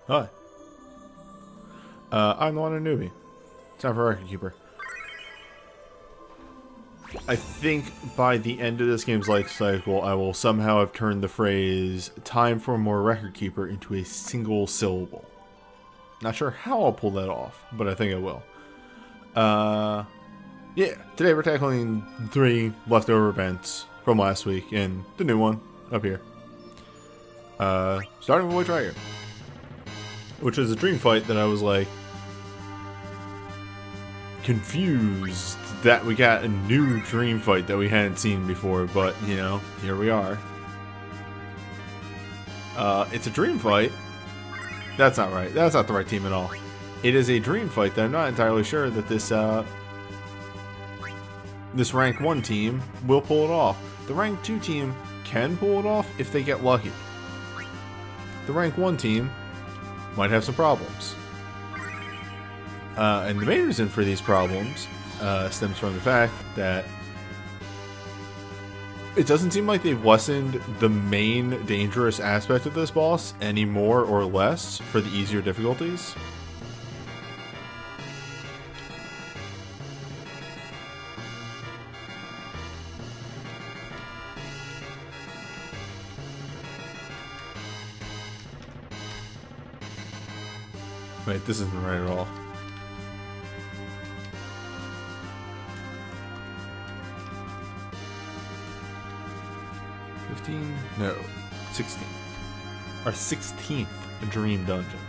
Hi. I'm the one a newbie. Time for Record Keeper. I think by the end of this game's life cycle, I will somehow have turned the phrase "time for more Record Keeper" into a single syllable. Not sure how I'll pull that off, but I think I will. Yeah, today we're tackling 3 leftover events from last week and the new one up here. Starting with White Dragon, which is a dream fight that I was like confused that we got a new dream fight that we hadn't seen before, but you know, here we are. It's a dream fight. That's not right. That's not the right team at all. It is a dream fight that I'm not entirely sure that this this rank 1 team will pull it off. The rank 2 team can pull it off if they get lucky. The rank 1 team might have some problems. And the main reason for these problems stems from the fact that it doesn't seem like they've lessened the main dangerous aspect of this boss any more or less for the easier difficulties. Wait, this isn't right at all. No, 16. Our 16th dream dungeon.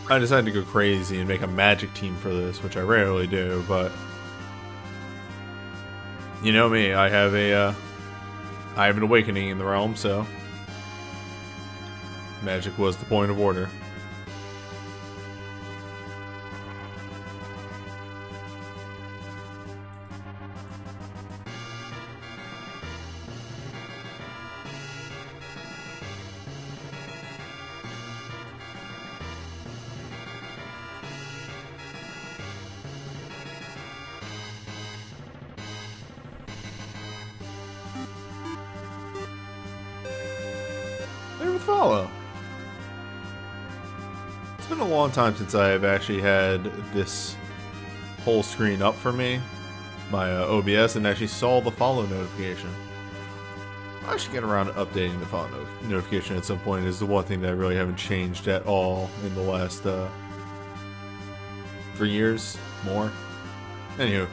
I decided to go crazy and make a magic team for this, which I rarely do, but you know me, I have an awakening in the realm, so magic was the point of order. Follow. It's been a long time since I have actually had this whole screen up for me, my OBS, and actually saw the follow notification. I should get around to updating the follow notification at some point. Is the one thing that I really haven't changed at all in the last 3 years, more. Anywho.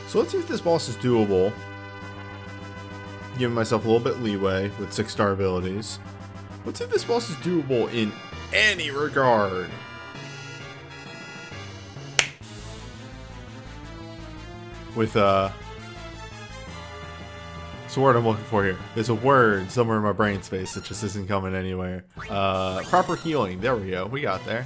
So let's see if this boss is doable. Giving myself a little bit leeway with 6-star abilities. Let's see if this boss is doable in any regard. With it's the word I'm looking for here. There's a word somewhere in my brain space that just isn't coming anywhere. Proper healing. There we go. We got there.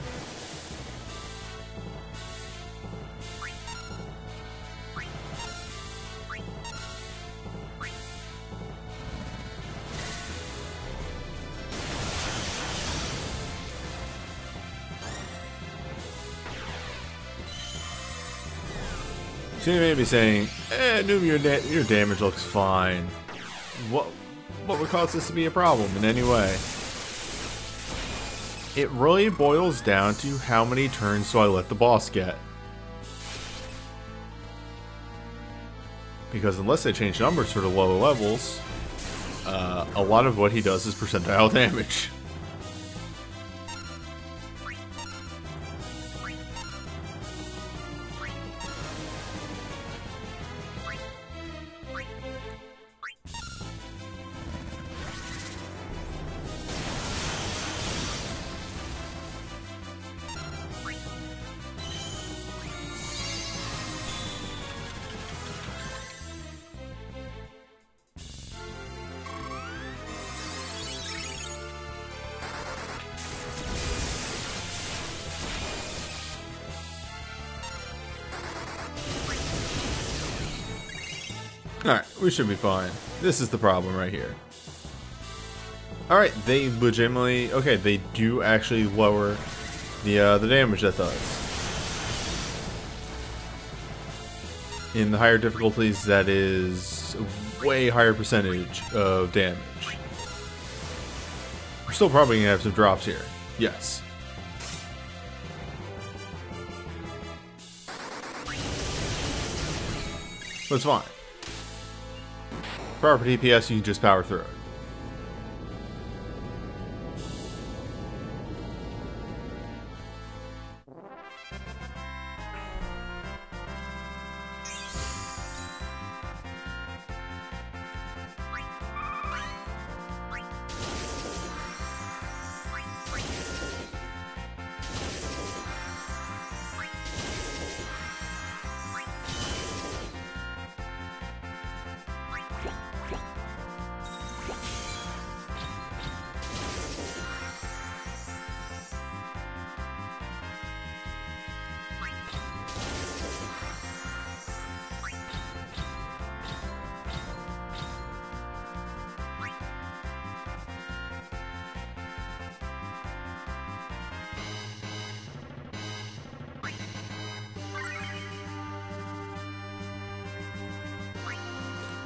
So you may be saying, Noob, your damage looks fine. What would cause this to be a problem in any way? It really boils down to how many turns do I let the boss get. Because unless they change numbers for the lower levels, a lot of what he does is percentile damage. Alright, we should be fine. This is the problem right here. Alright, they legitimately... Okay, they do actually lower the damage that does. In the higher difficulties, that is a way higher percentage of damage. We're still probably going to have some drops here. Yes. But it's fine. Proper DPS, you can just power through it.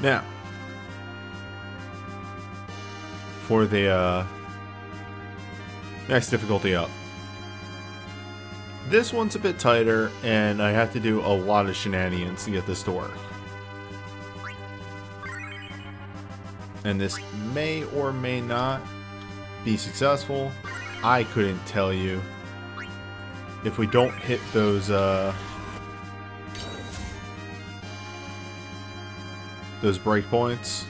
Now, for the next difficulty up. This one's a bit tighter, and I have to do a lot of shenanigans to get this to work. And this may or may not be successful. I couldn't tell you. If we don't hit those breakpoints,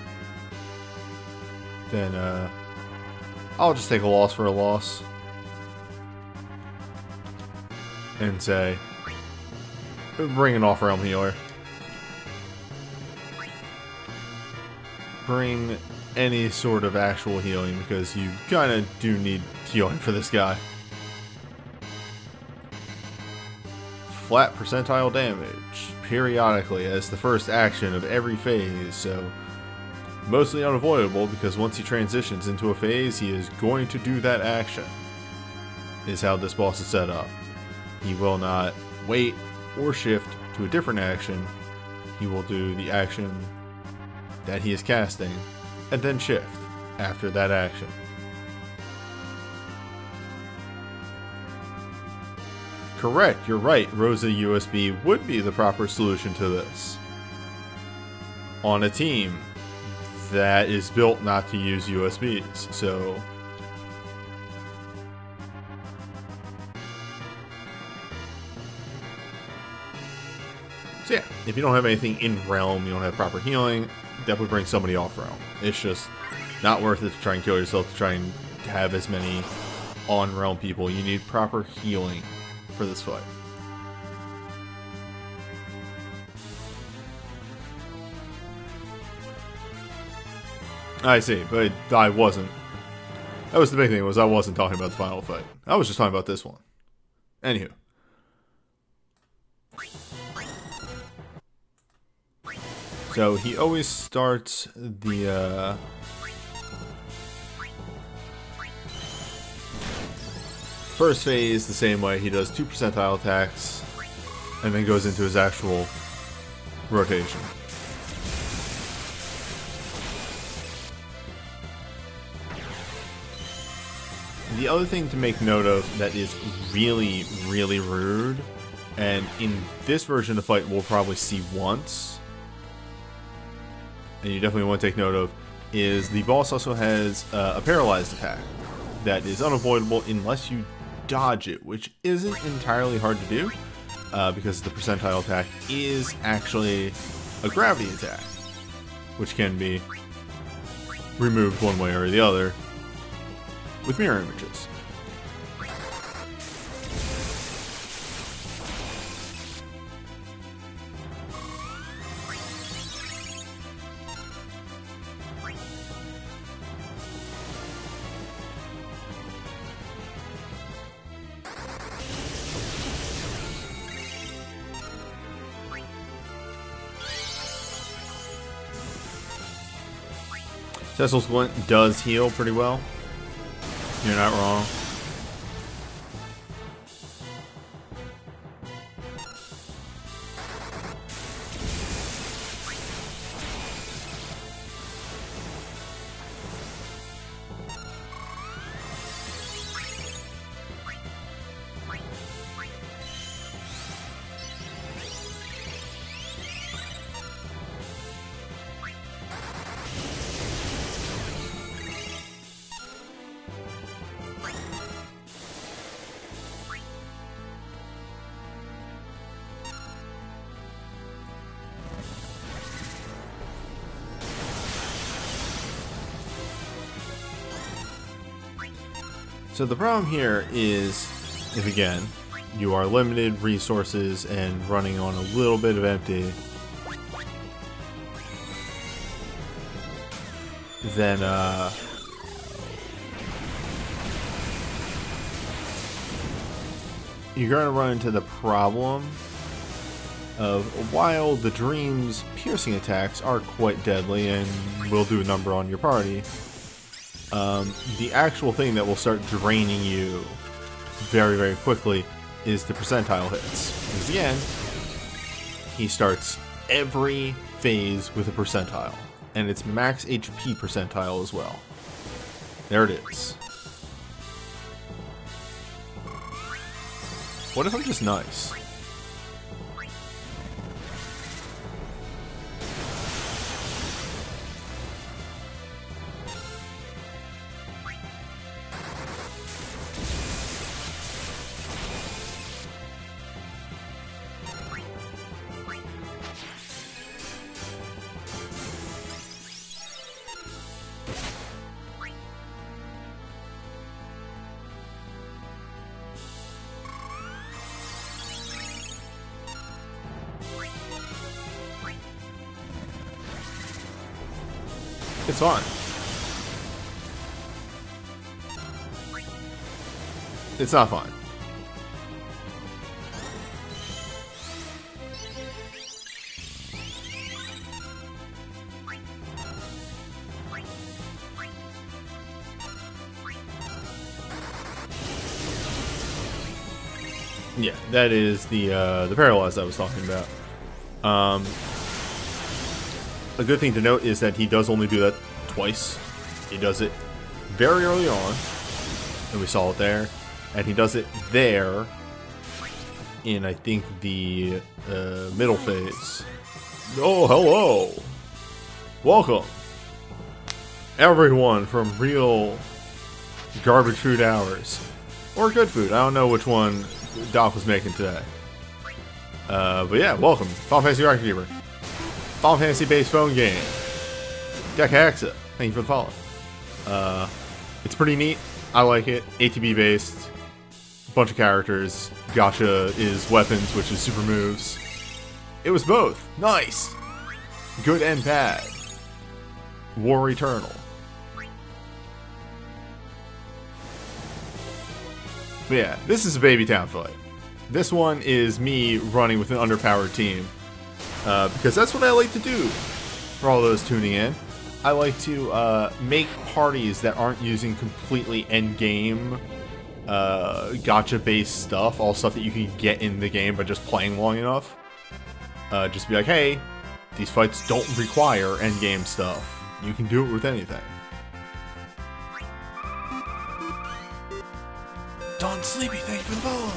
then I'll just take a loss for a loss and say, bring an off-realm healer. Bring any sort of actual healing, because you kind of do need healing for this guy. Flat percentile damage periodically as the first action of every phase, so mostly unavoidable, because once he transitions into a phase, he is going to do that action, is how this boss is set up. He will not wait or shift to a different action. He will do the action that he is casting and then shift after that action. Correct, you're right. Rosa USB would be the proper solution to this. On a team that is built not to use USBs, so... So yeah, if you don't have anything in realm, you don't have proper healing, definitely bring somebody off realm. It's just not worth it to try and kill yourself to try and have as many on realm people. You need proper healing for this fight. I see, but I wasn't. That was the big thing, was I wasn't talking about the final fight. I was just talking about this one. Anywho. So he always starts the first phase the same way. He does 2 percentile attacks and then goes into his actual rotation. The other thing to make note of that is really, really rude, and in this version of the fight we'll probably see once, and you definitely want to take note of, is the boss also has a paralyzed attack that is unavoidable unless you dodge it, which isn't entirely hard to do, because the percentile attack is actually a gravity attack, which can be removed one way or the other with mirror images. Cecil's Glint does heal pretty well. You're not wrong. So the problem here is, if again, you are limited resources and running on a little bit of empty, then you're going to run into the problem of, while the Dream's piercing attacks are quite deadly and will do a number on your party, the actual thing that will start draining you very, very quickly is the percentile hits. Because again, he starts every phase with a percentile. And it's max HP percentile as well. There it is. What if I'm just nice? It's fine. It's not fine. Yeah, that is the paralyzed I was talking about. A good thing to note is that he does only do that twice. He does it very early on, and we saw it there, and he does it there in, I think, the middle phase. Oh, hello! Welcome, everyone from real garbage food hours. Or good food. I don't know which one Doc was making today. But yeah, welcome. Final Fantasy Rocket Keeper. Final Fantasy based phone game. Gekaxa. Thank you for the follow. It's pretty neat. I like it. ATB based. Bunch of characters. Gacha is weapons, which is super moves. It was both. Nice. Good and bad. War Eternal. But yeah, this is a baby town fight. This one is me running with an underpowered team. Because that's what I like to do. For all those tuning in, I like to make parties that aren't using completely endgame gacha-based stuff, all stuff that you can get in the game by just playing long enough. Just be like, hey, these fights don't require endgame stuff. You can do it with anything. Don Sleepy, thank you for the follow.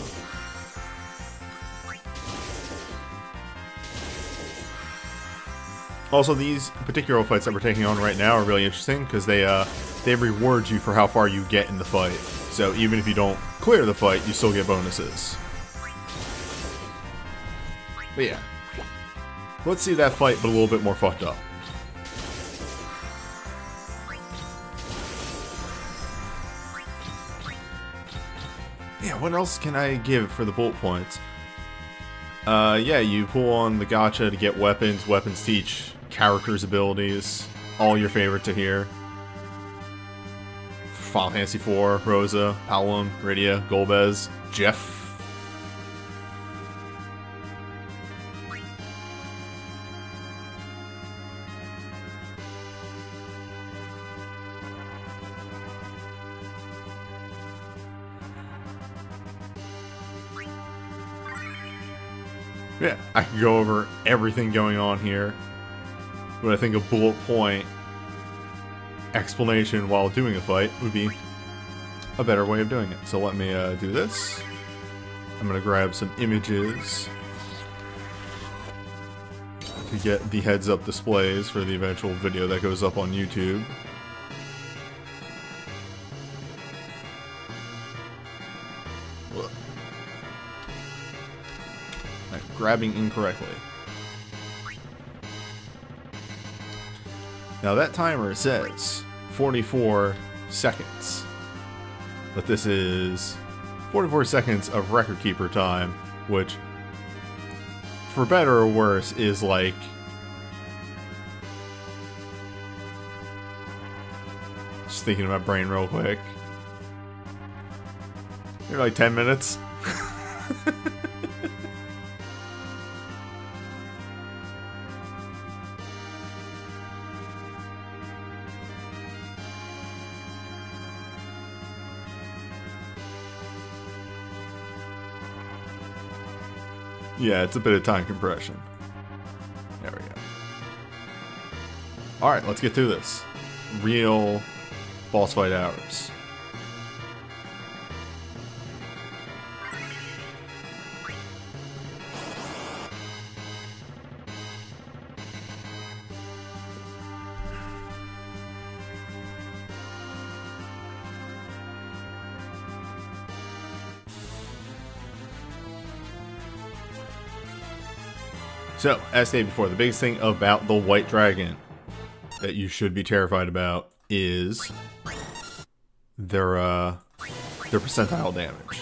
Also, these particular fights that we're taking on right now are really interesting because they reward you for how far you get in the fight. So even if you don't clear the fight, you still get bonuses. But yeah, let's see that fight, but a little bit more fucked up. Yeah, what else can I give for the bullet points? Yeah, you pull on the gacha to get weapons. Weapons teach characters' abilities. All your favorite to hear. Final Fantasy IV, Rosa, Palom, Rydia, Golbez, Jeff. Yeah, I could go over everything going on here, but I think a bullet point explanation while doing a fight would be a better way of doing it. So let me do this. I'm going to grab some images to get the heads-up displays for the eventual video that goes up on YouTube. I'm grabbing incorrectly. Now that timer says 44 seconds, but this is 44 seconds of record keeper time, which, for better or worse, is like just thinking in my brain real quick. Maybe like 10 minutes. Yeah, it's a bit of time compression. There we go. Alright, let's get through this. Real boss fight hours. So, as stated before, the biggest thing about the White Dragon that you should be terrified about is their percentile damage.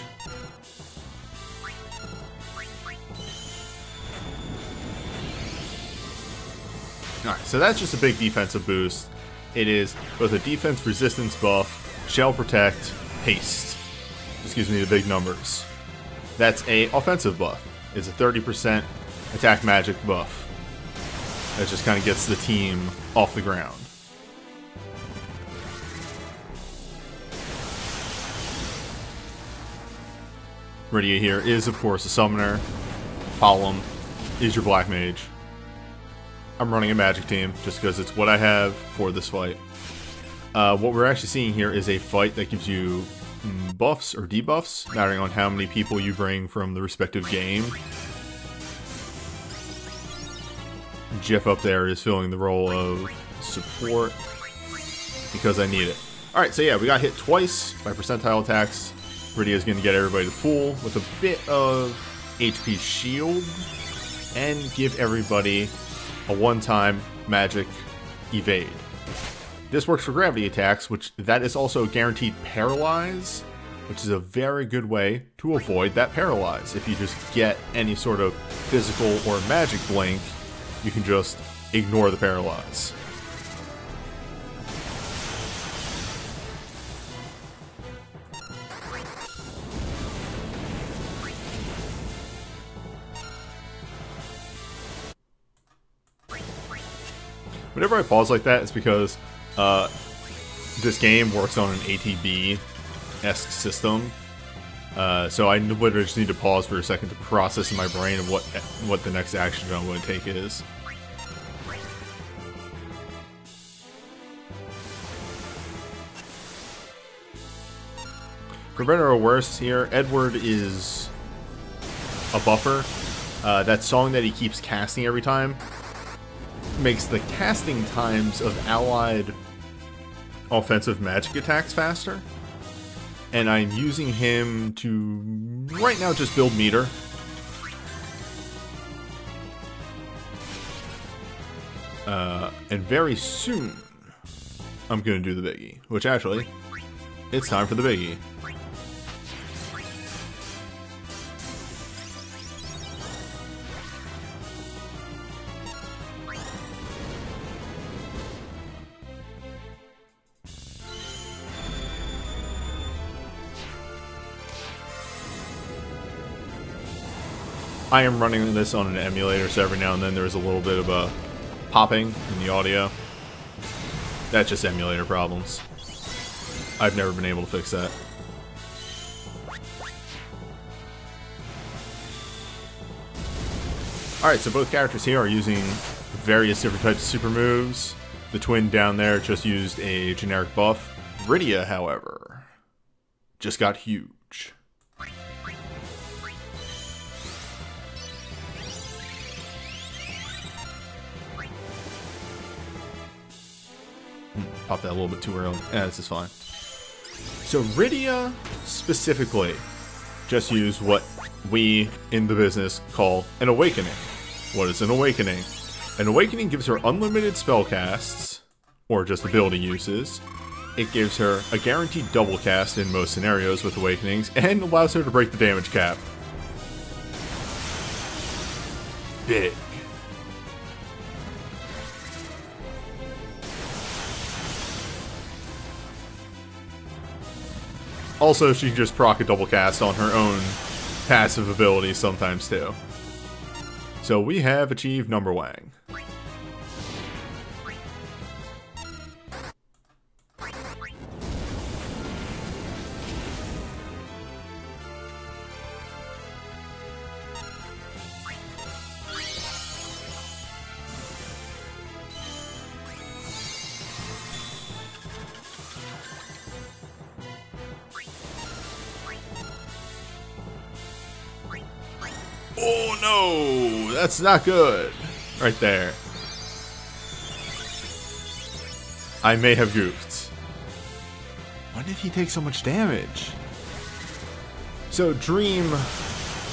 Alright, so that's just a big defensive boost. It is both a defense resistance buff, shell protect, haste. Just gives me the big numbers. That's a offensive buff. It's a 30% attack magic buff. That just kind of gets the team off the ground. Rydia here is, of course, a summoner. Solemn is your black mage. I'm running a magic team just because it's what I have for this fight. What we're actually seeing here is a fight that gives you buffs or debuffs, mattering on how many people you bring from the respective game. Jeff up there is filling the role of support because I need it. Alright, so yeah, we got hit twice by percentile attacks. Rydia is going to get everybody to full with a bit of HP shield and give everybody a one-time magic evade. This works for gravity attacks, which that is also guaranteed paralyze, which is a very good way to avoid that paralyze. If you just get any sort of physical or magic blink, you can just ignore the paralyze. Whenever I pause like that, it's because this game works on an ATB-esque system. So I literally just need to pause for a second to process in my brain of what the next action I'm going to take is. For better or worse here, Edward is a buffer. That song that he keeps casting every time makes the casting times of allied offensive magic attacks faster. And I'm using him to, right now, just build meter. And very soon, I'm going to do the biggie. Which actually, it's time for the biggie. I am running this on an emulator, so every now and then there's a little bit of a popping in the audio. That's just emulator problems. I've never been able to fix that. Alright, so both characters here are using various different types of super moves. The twin down there just used a generic buff. Rydia, however, just got huge. Popped that a little bit too early. This is fine. So Rydia, specifically, just used what we, in the business, call an awakening. What is an awakening? An awakening gives her unlimited spell casts, or just ability uses. It gives her a guaranteed double cast in most scenarios with awakenings, and allows her to break the damage cap. Big. Also, she can just proc a double cast on her own passive abilities sometimes too. So we have achieved number wang. Oh no, that's not good. Right there. I may have goofed. When did he take so much damage? So Dream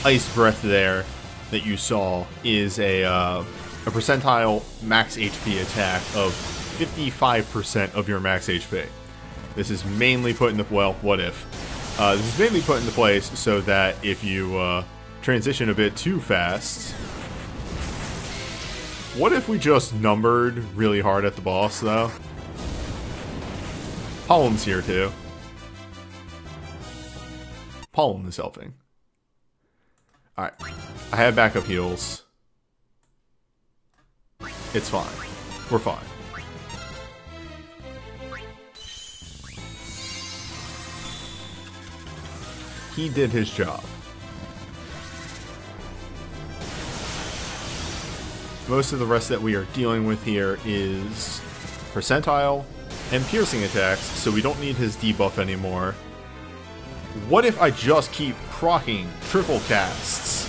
Ice Breath there that you saw is a percentile max HP attack of 55% of your max HP. This is mainly put into, well, what if? This is mainly put into place so that if you transition a bit too fast. What if we just numbered really hard at the boss, though? Pollen's here, too. Pollen is helping. Alright. I have backup heals. It's fine. We're fine. He did his job. Most of the rest that we are dealing with here is percentile and piercing attacks, so we don't need his debuff anymore. What if I just keep proccing triple casts?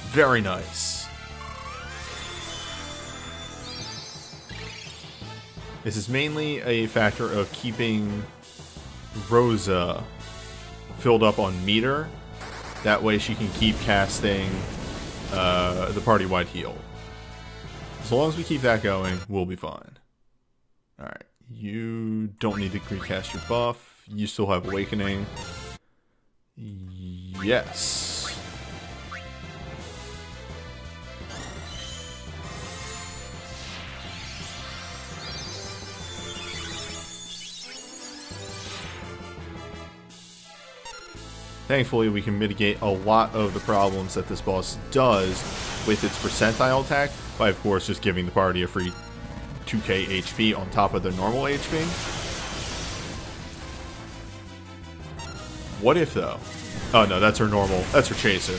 Very nice. This is mainly a factor of keeping Rosa filled up on meter. That way she can keep casting the party-wide heal. As long as we keep that going, we'll be fine. Alright, you don't need to recast your buff. You still have Awakening. Yes. Thankfully, we can mitigate a lot of the problems that this boss does with its percentile attack by, of course, just giving the party a free 2k HP on top of their normal HP. What if, though? Oh, no, that's her normal. That's her chaser.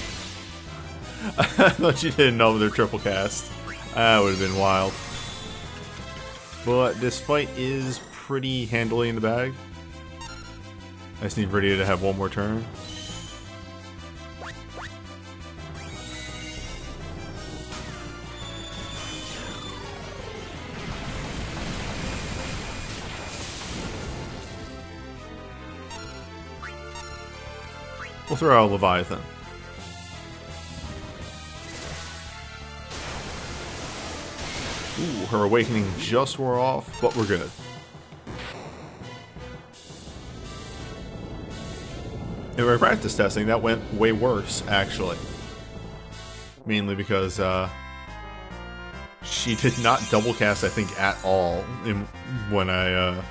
I thought you didn't know their triple cast. That would have been wild. But this fight is pretty handily in the bag. I just need Rydia to have one more turn. We'll throw out Leviathan. Ooh, her awakening just wore off, but we're good. In our practice testing, that went way worse, actually. Mainly because she did not double cast, I think, at all when I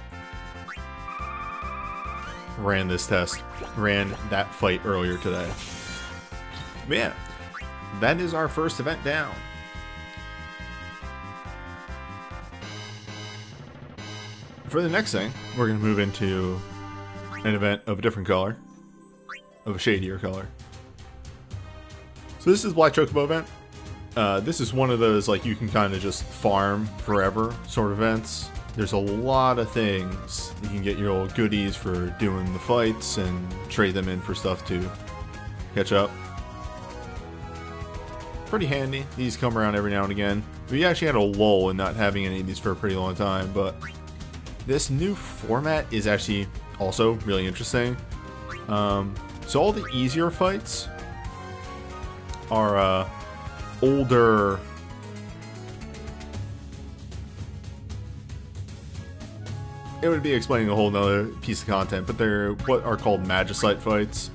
ran this test. Ran that fight earlier today. But yeah, that is our first event down. For the next thing, we're going to move into an event of a different color. Of a shadier color. So this is Black Chocobo event. This is one of those, like, you can kind of just farm forever sort of events. There's a lot of things. You can get your old goodies for doing the fights and trade them in for stuff to catch up. Pretty handy. These come around every now and again. We actually had a lull in not having any of these for a pretty long time, but this new format is actually also really interesting. So all the easier fights are older. It would be explaining a whole nother piece of content, but they're what are called Magicite fights.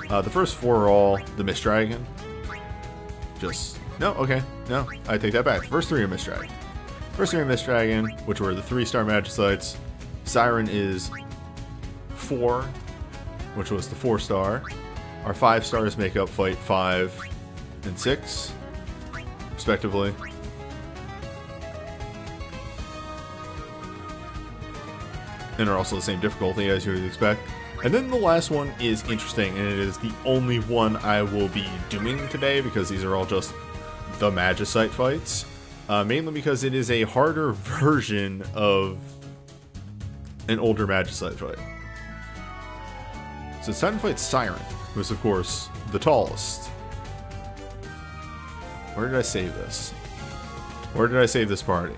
The first 4 are all the Mist Dragon. No, I take that back. The first 3 are Mist Dragon. First 3 are Mist Dragon, which were the 3-star Magicites. Siren is 4, which was the 4-star. Our 5 stars make up fight 5 and 6, respectively. And are also the same difficulty as you would expect. And then the last one is interesting, and it is the only one I will be doing today because these are all just the Magicite fights. Mainly because it is a harder version of an older Magicite fight. So it's time to fight Siren, who is of course the tallest. Where did I save this? Where did I save this party?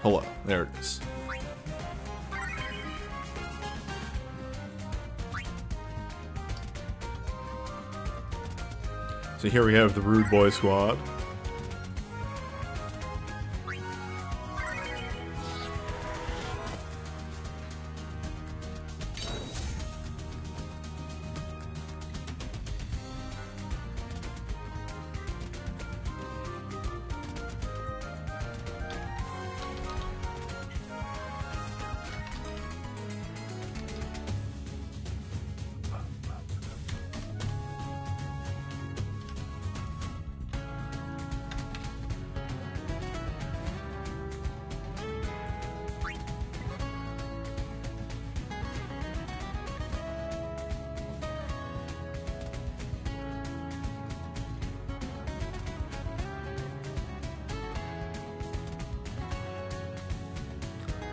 Hello, there it is. So here we have the Rude Boy Squad.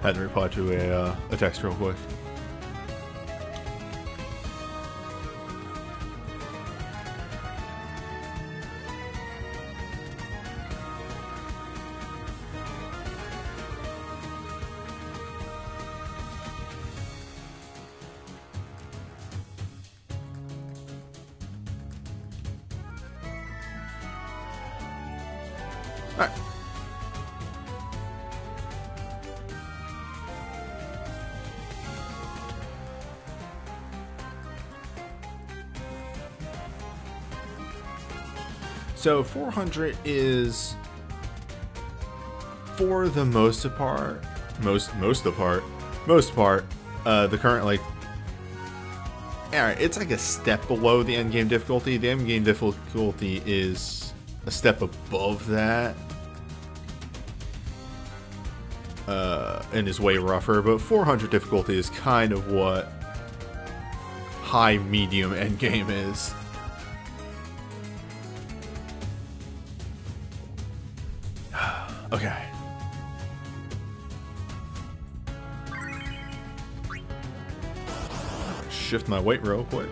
Had to reply to a text real quick. All right. So 400 is, for the most part, the current, like, alright, it's like a step below the endgame difficulty. The endgame difficulty is a step above that, and is way rougher, but 400 difficulty is kind of what high, medium endgame is. Okay. Shift my weight real quick.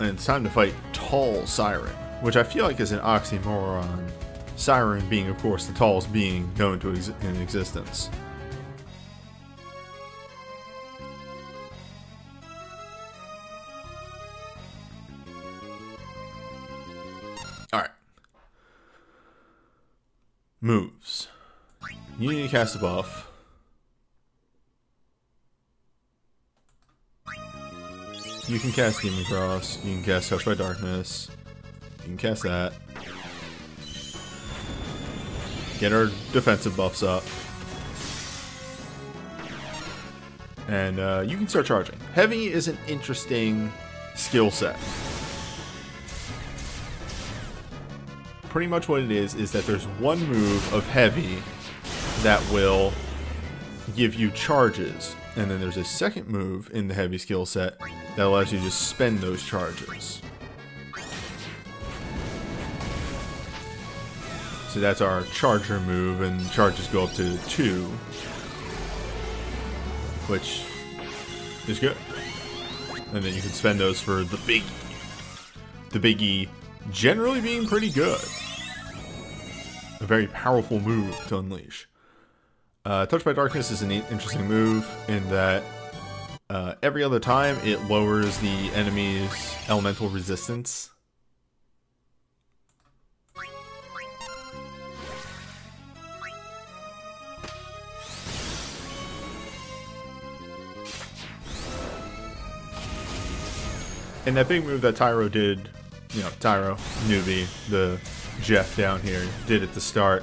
And it's time to fight Tall Siren, which I feel like is an oxymoron. Siren being, of course, the tallest being known to in existence. Alright. Moves. You need to cast a buff. You can cast Demon Cross. You can cast Touch by Darkness. You can cast that. Get our defensive buffs up. And you can start charging. Heavy is an interesting skill set. Pretty much what it is that there's one move of Heavy that will give you charges. And then there's a second move in the Heavy skill set that allows you to spend those charges. So that's our charger move, and charges go up to 2. Which is good. And then you can spend those for the biggie. The biggie generally being pretty good. A very powerful move to unleash. Touched by Darkness is an interesting move in that every other time it lowers the enemy's elemental resistance. And that big move that Tyro did, you know, Tyro, newbie, the Jeff down here, did at the start,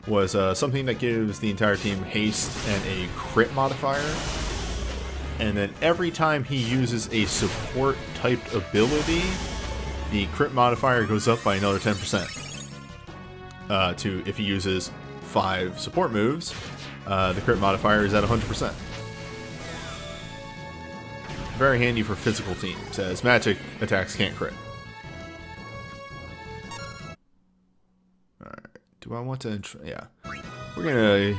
was something that gives the entire team haste and a crit modifier. And then every time he uses a support typed ability, the crit modifier goes up by another 10%. To if he uses 5 support moves, the crit modifier is at 100%. Very handy for physical teams, as magic attacks can't crit. Alright, do I want to... yeah. We're gonna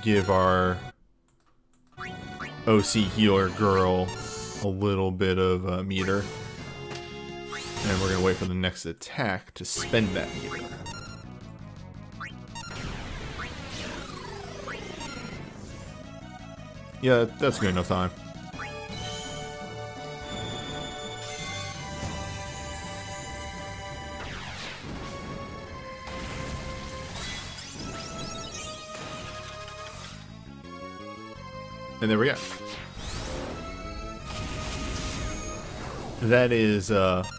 give our OC healer girl a little bit of meter. And we're gonna wait for the next attack to spend that meter. Yeah, that's good enough time. And there we go. That is OC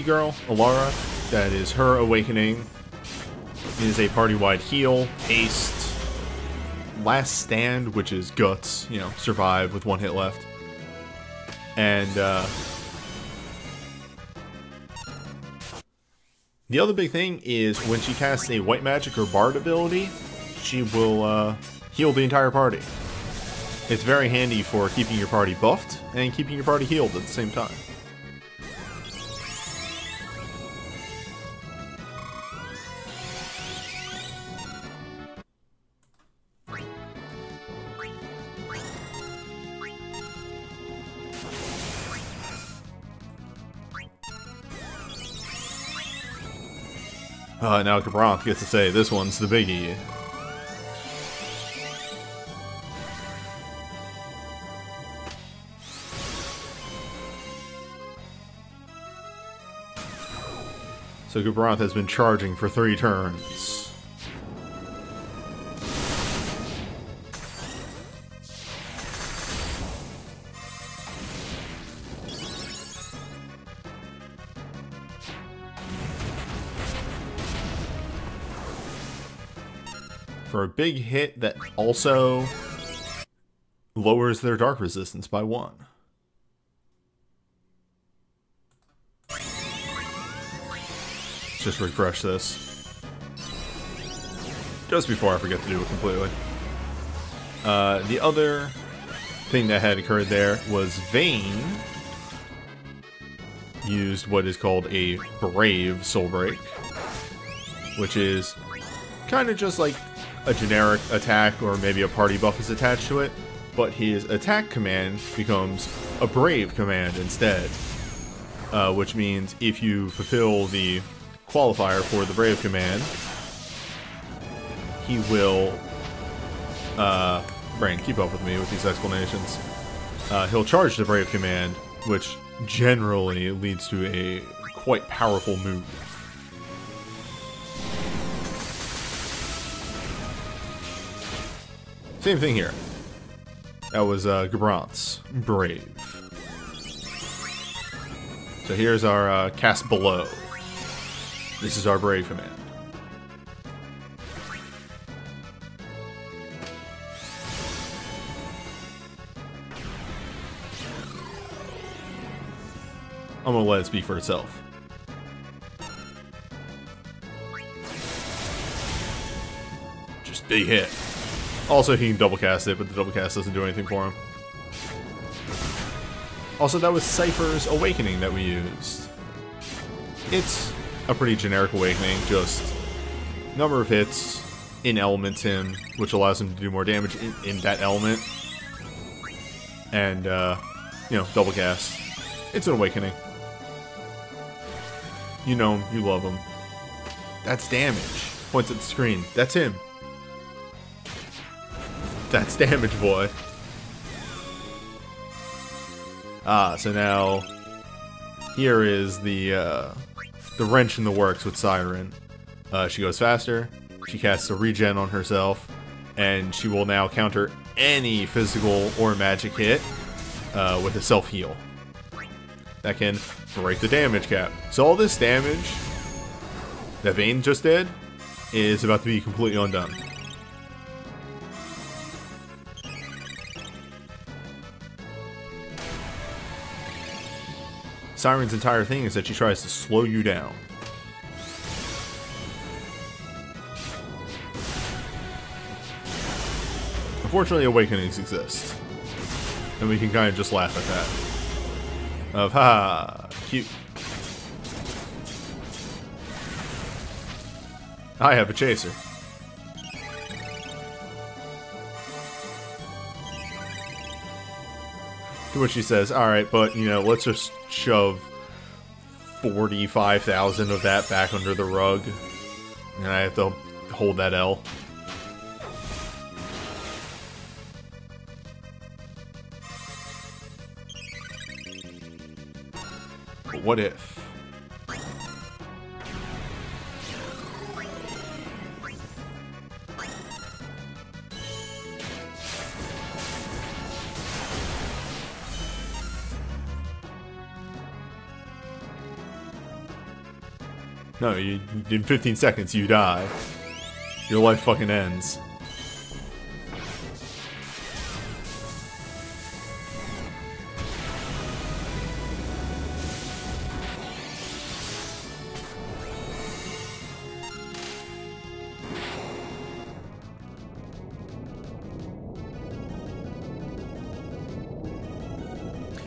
girl, Alara. That is her awakening. It is a party-wide heal, haste, last stand, which is guts, you know, survive with 1 hit left. And the other big thing is when she casts a white magic or bard ability, she will heal the entire party. It's very handy for keeping your party buffed and keeping your party healed at the same time. Now Gabranth gets to say, this one's the biggie. So Gabranth has been charging for 3 turns. For a big hit that also lowers their dark resistance by 1. Just refresh this. Just before I forget to do it completely. The other thing that had occurred there was Vayne used what is called a Brave Soul Break, which is kind of just like a generic attack or maybe a party buff is attached to it, but his attack command becomes a Brave command instead, which means if you fulfill the qualifier for the Brave command, he will Brain, keep up with me with these explanations. He'll charge the Brave command, which generally leads to a quite powerful move. Same thing here. That was Gabranth's Brave. So here's our cast below. This is our Brave command. I'm gonna let it speak for itself. Just big hit. Also, he can double cast it, but the double cast doesn't do anything for him. Also, that was Cypher's Awakening that we used. It's a pretty generic awakening, just number of hits in elements him, which allows him to do more damage in that element. And, you know, double cast. It's an awakening. You know him, you love him. That's damage. Points at the screen. That's him. That's damage, boy. Ah, so now here is the wrench in the works with Siren. She goes faster, she casts a regen on herself, and she will now counter any physical or magic hit with a self-heal. That can break the damage cap. So all this damage that Vayne just did is about to be completely undone. Siren's entire thing is that she tries to slow you down. Unfortunately, awakenings exist. And we can kind of just laugh at that. Of, ha, cute. I have a chaser. To which she says, alright, but, you know, let's just shove 45,000 of that back under the rug. And I have to hold that L. But what if? No, in 15 seconds you die. Your life fucking ends.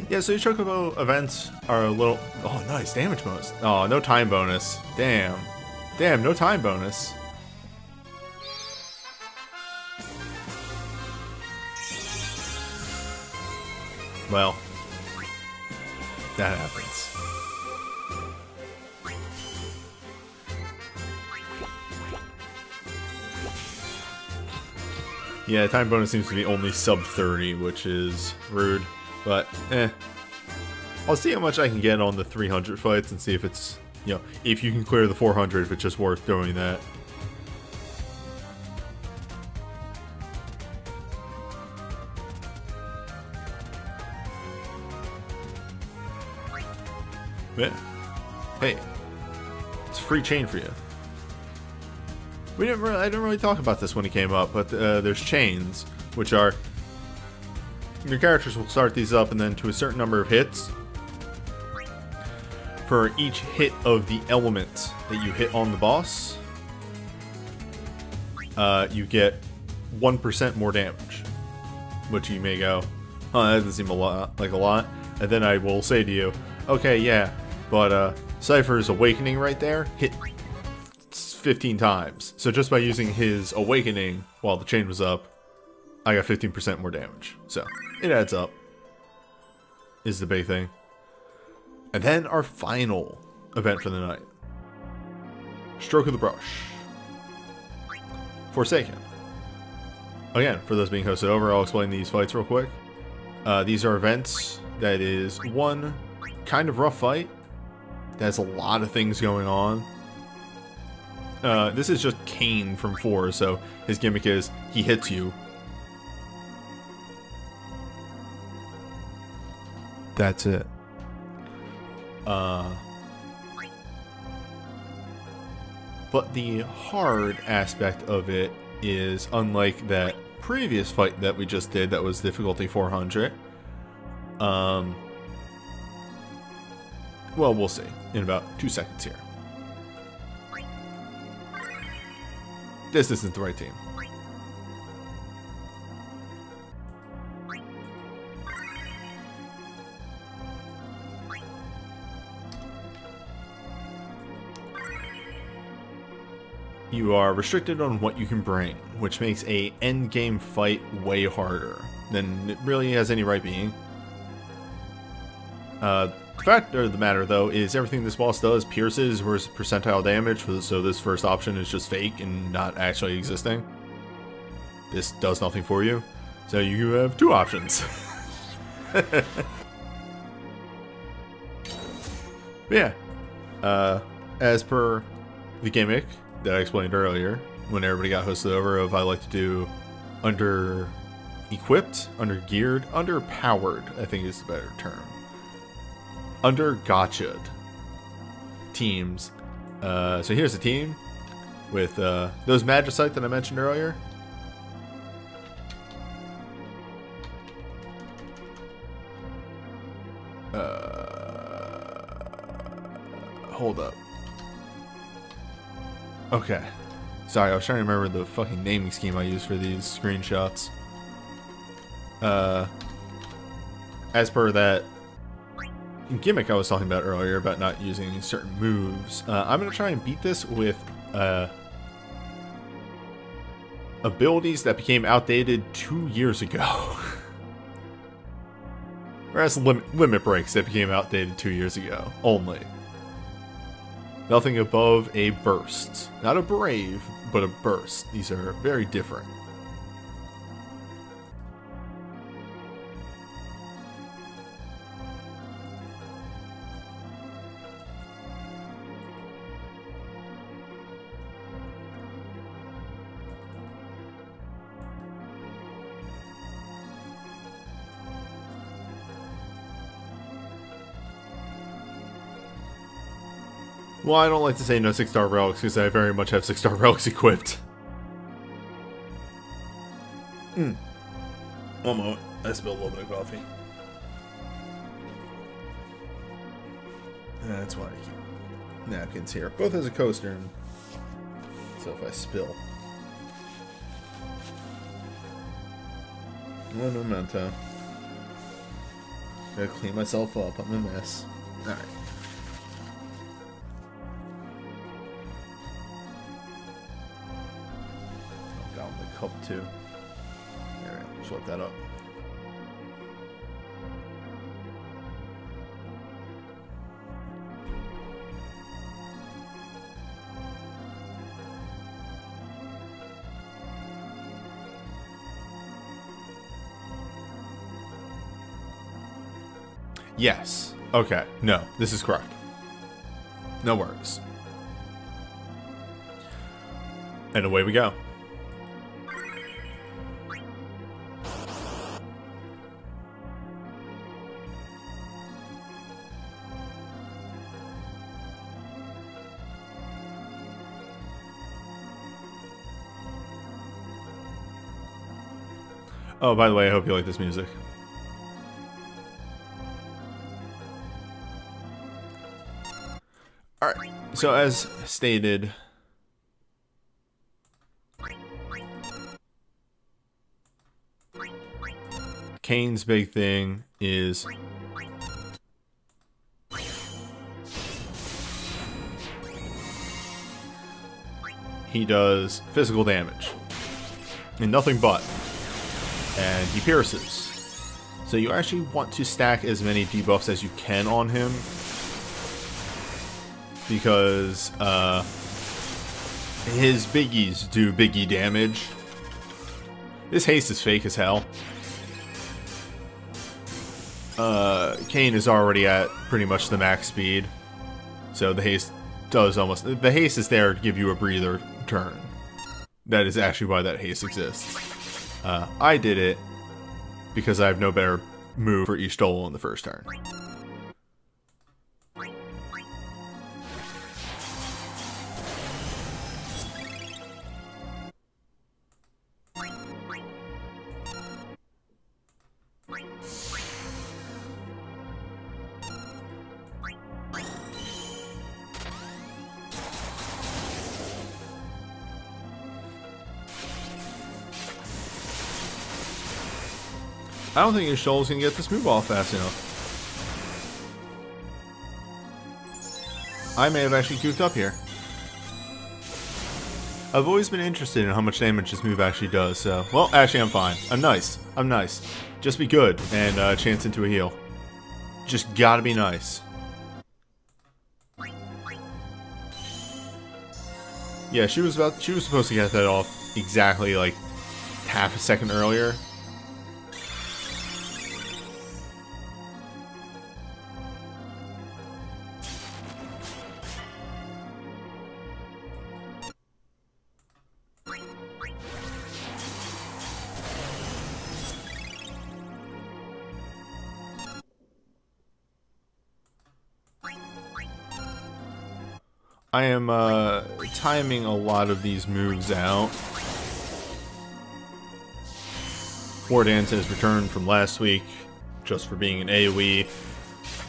Yeah, so these Chocobo events are a little... Oh, nice. Damage bonus. Oh, no time bonus. Damn. Damn, no time bonus. Well, that happens. Yeah, time bonus seems to be only sub 30, which is rude. But, I'll see how much I can get on the 300 fights and see if it's, you know, if you can clear the 400, if it's just worth doing that. Yeah. Hey, it's a free chain for you. I didn't really talk about this when it came up, but there's chains, which are... Your characters will start these up, and then to a certain number of hits, for each hit of the element that you hit on the boss, you get 1% more damage. Which you may go, oh, that doesn't seem like a lot. And then I will say to you, okay, yeah, but Cypher's awakening right there hit 15 times. So just by using his awakening while the chain was up, I got 15% more damage. So, it adds up. Is the big thing. And then our final event for the night. Stroke of the Brush. Forsaken. Again, for those being hosted over, I'll explain these fights real quick. These are events that is one kind of rough fight. That has a lot of things going on. This is just Kain from 4, so his gimmick is he hits you. That's it. But the hard aspect of it is, unlike that previous fight that we just did that was difficulty 400, well, we'll see in about 2 seconds here. This isn't the right team. you are restricted on what you can bring, which makes a endgame fight way harder than it really has any right being. The fact of the matter, though, is everything this boss does pierces or is percentile damage, so this first option is just fake and not actually existing. This does nothing for you, so you have two options. Yeah, as per the gimmick that I explained earlier, when everybody got hosted over, of I like to do under-equipped, under-geared, under-powered, I think is the better term. Under-gotcha'd teams. So here's the team with those Magicite that I mentioned earlier. Hold up. Okay. Sorry, I was trying to remember the fucking naming scheme I used for these screenshots. As per that gimmick I was talking about earlier about not using certain moves, I'm going to try and beat this with abilities that became outdated 2 years ago. Whereas limit breaks that became outdated 2 years ago only. Nothing above a burst. Not a brave, but a burst. These are very different. Well, I don't like to say no 6-star relics because I very much have 6-star relics equipped. One moment. I spilled a little bit of coffee. That's why I keep napkins here. Both as a coaster, and so if I spill. No memento. Gotta clean myself up. I'm a mess. Alright. Cup too. There, sort that up. Yes. Okay. No, this is correct. No worries. And away we go. Oh, by the way, I hope you like this music. Alright, so as stated, Kain's big thing is he does physical damage and nothing but. And he pierces. So you actually want to stack as many debuffs as you can on him, because his biggies do biggie damage. This haste is fake as hell. Kain is already at pretty much the max speed, so the haste does almost... The haste is there to give you a breather turn. That is actually why that haste exists. I did it because I have no better move for each Dolo in the first turn. I don't think his Shoal's gonna get this move off fast enough. I may have actually goofed up here. I've always been interested in how much damage this move actually does, so... Well, actually, I'm fine. I'm nice. I'm nice. Just be good, and chance into a heal. Just gotta be nice. Yeah, she was supposed to get that off exactly, like, half a second earlier. I am timing a lot of these moves out. Wardance has returned from last week just for being an AoE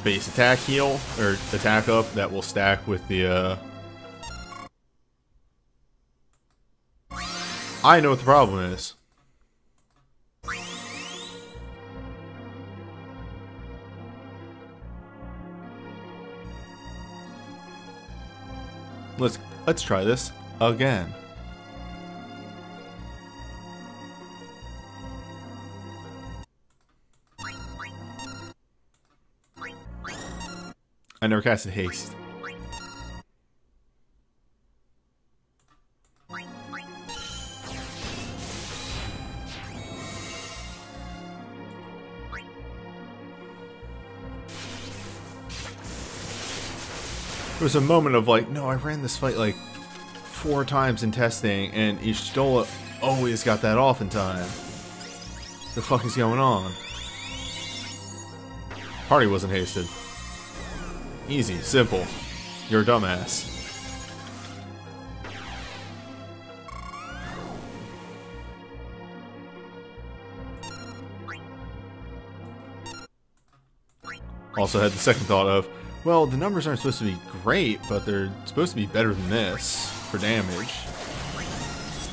base attack heal, or attack up that will stack with the I know what the problem is. Let's try this again. I never casted haste. There was a moment of like, no, I ran this fight like 4 times in testing, and Ishtola always got that off in time. The fuck is going on? Party wasn't hasted. Easy, simple. You're a dumbass. Also had the second thought of, well, the numbers aren't supposed to be great, but they're supposed to be better than this for damage.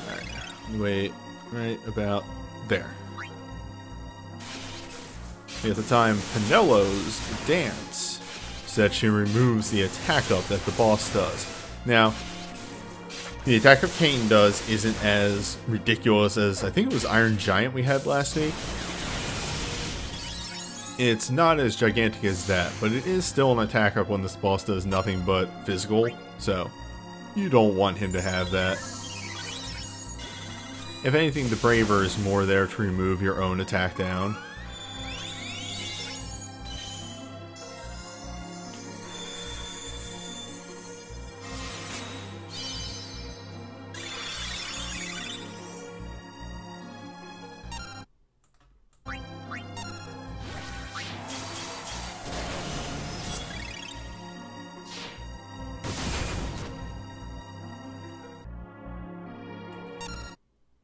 Alright, wait, right about there. At the time, Penelo's dance so that she removes the attack up that the boss does. Now, the attack up Kain does isn't as ridiculous as, I think it was Iron Giant we had last week. It's not as gigantic as that, but it is still an attack up when this boss does nothing but physical, so you don't want him to have that. If anything, the Braver is more there to remove your own attack down.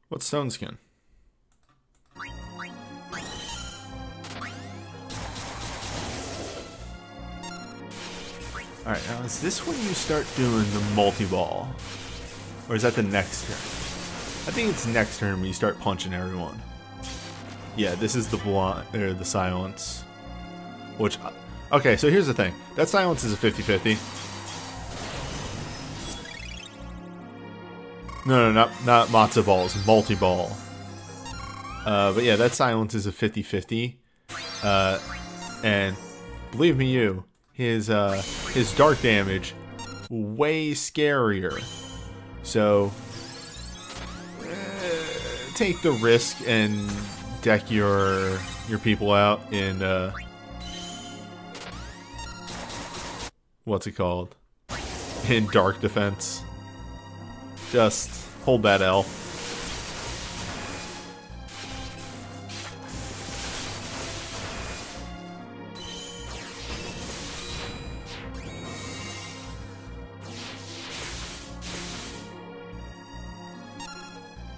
What's Stone Skin? Alright, now is this when you start doing the multi-ball? Or is that the next turn? I think it's next turn when you start punching everyone. Yeah, this is the or the silence. Which, okay, so here's the thing. That silence is a 50-50. No, not matzo balls, multi-ball. But yeah, that silence is a 50-50. And believe me, his dark damage way scarier. So take the risk and deck your people out in what's it called? In dark defense. Just hold that L.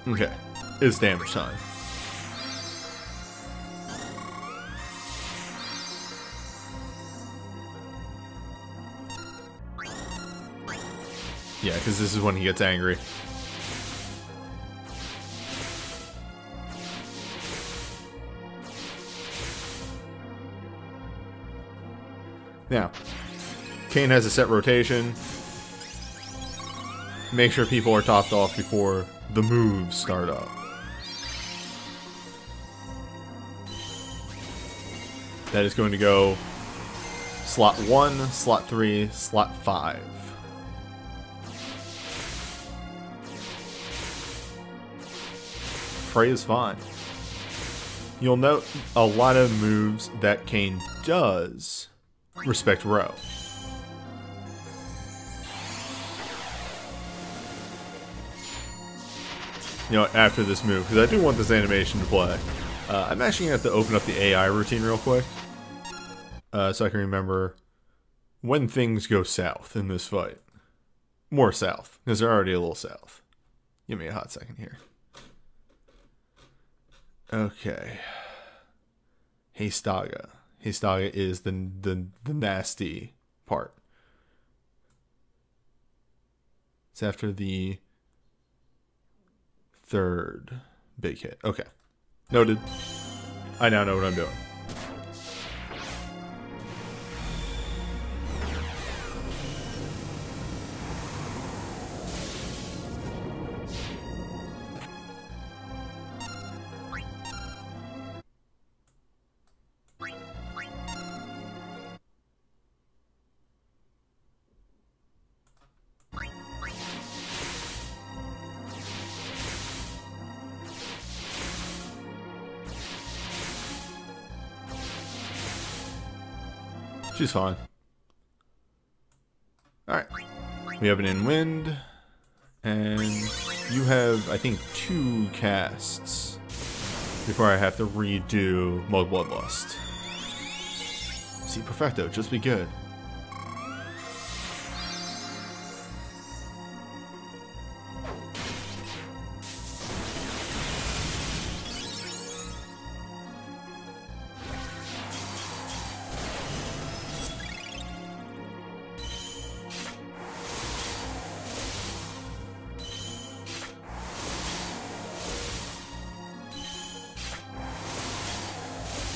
Okay, it's damage time. Yeah, because this is when he gets angry. Now, Kain has a set rotation. make sure people are topped off before the moves start up. That is going to go slot 1, slot 3, slot 5. Prey is fine. You'll note a lot of moves that Kain does respect row. You know, after this move, because I do want this animation to play. I'm actually going to have to open up the AI routine real quick. So I can remember when things go south in this fight. More south, because they're already a little south. Give me a hot second here. Okay. Heistaga. Heistaga is the nasty part. It's after the third big hit. Okay. Noted. I now know what I'm doing. She's fine. Alright. We have an in wind. And you have, I think, 2 casts before I have to redo Mode Bloodlust. See, perfecto, just be good.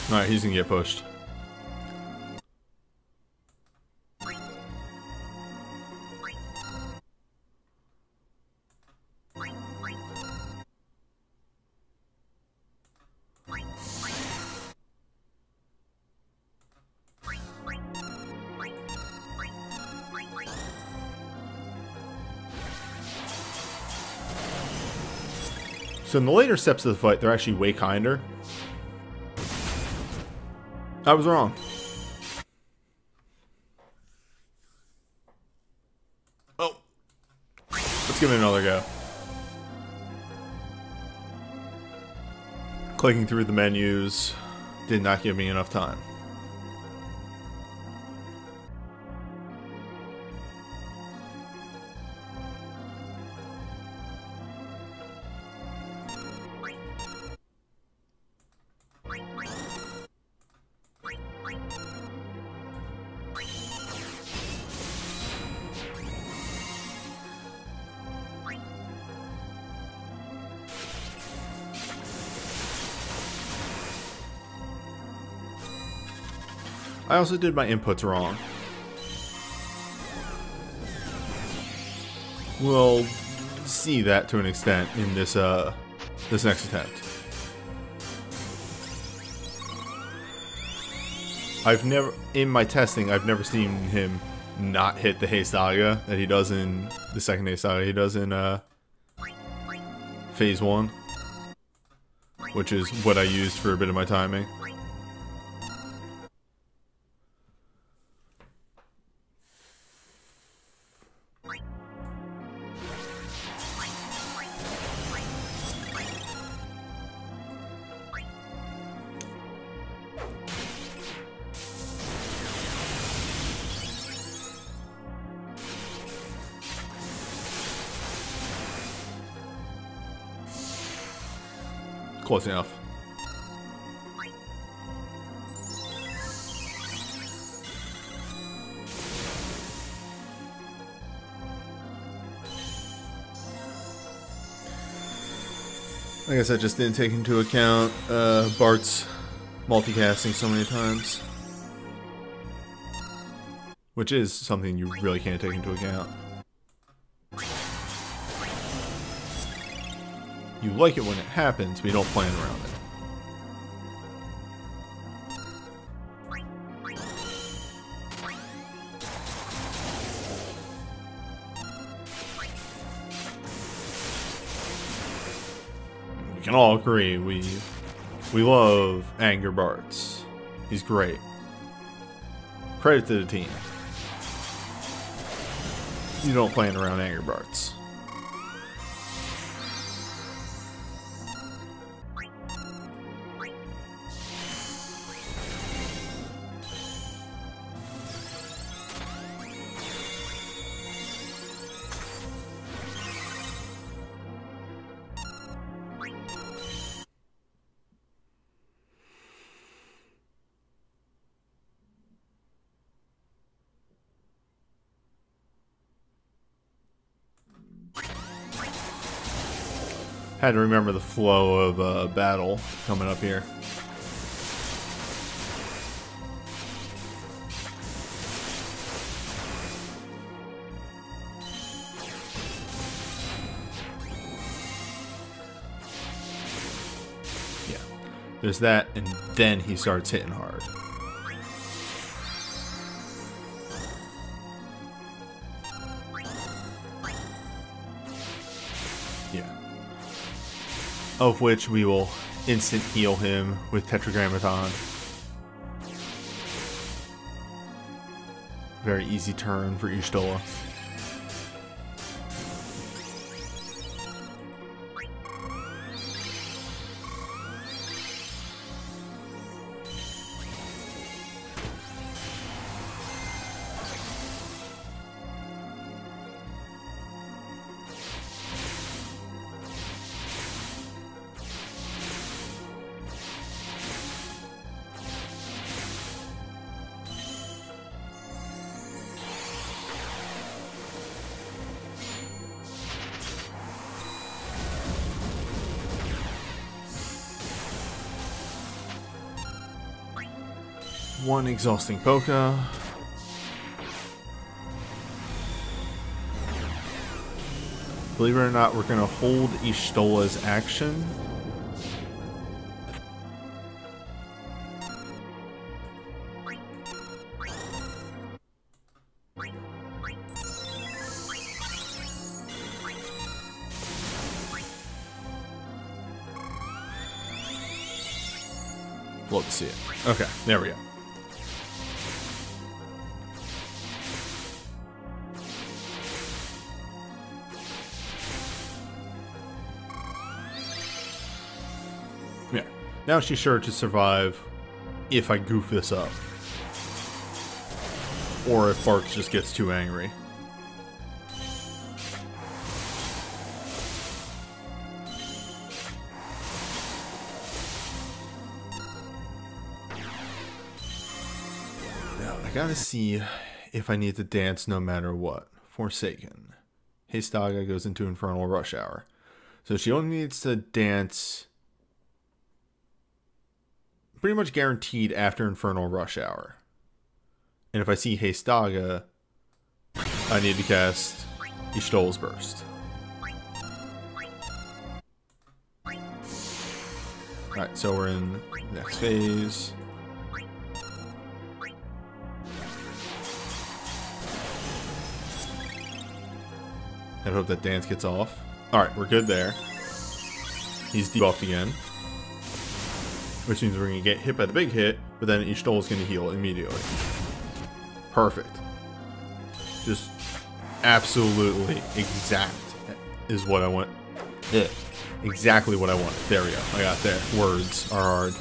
Alright, he's gonna get pushed. So in the later steps of the fight, they're actually way kinder. I was wrong. Oh. Let's give it another go. Clicking through the menus did not give me enough time. I also did my inputs wrong. We'll see that to an extent in this this next attempt. In my testing, I've never seen him not hit the Heistaga that he does in the second Heistaga he does in Phase 1, which is what I used for a bit of my timing. Close enough. I guess I just didn't take into account Bart's multicasting so many times. Which is something you really can't take into account. You like it when it happens, but you don't plan around it. We can all agree we love Anger Bartz. He's great. Credit to the team. You don't plan around Anger Bartz. Had to remember the flow of battle coming up here. Yeah, there's that, and then he starts hitting hard. Yeah. Of which we will instant heal him with Tetragrammaton. Very easy turn for Y'shtola. One exhausting Polka. Believe it or not, we're going to hold Y'shtola's action. Love to see it. Okay, there we go. Yeah. Now she's sure to survive if I goof this up. Or if Bartz just gets too angry. Now, I gotta see if I need to dance no matter what. Forsaken. Hestaga goes into Infernal Rush Hour. So she only needs to dance pretty much guaranteed after Infernal Rush Hour. And if I see Hestaga, I need to cast Y'shtola's Burst. Alright, so we're in the next phase. I hope that dance gets off. Alright, we're good there. He's debuffed again. Which means we're going to get hit by the big hit, but then Y'shtola's going to heal immediately. Perfect. Just absolutely exact is what I want. Yeah. Exactly what I wanted. There we go. I got there. Words are hard.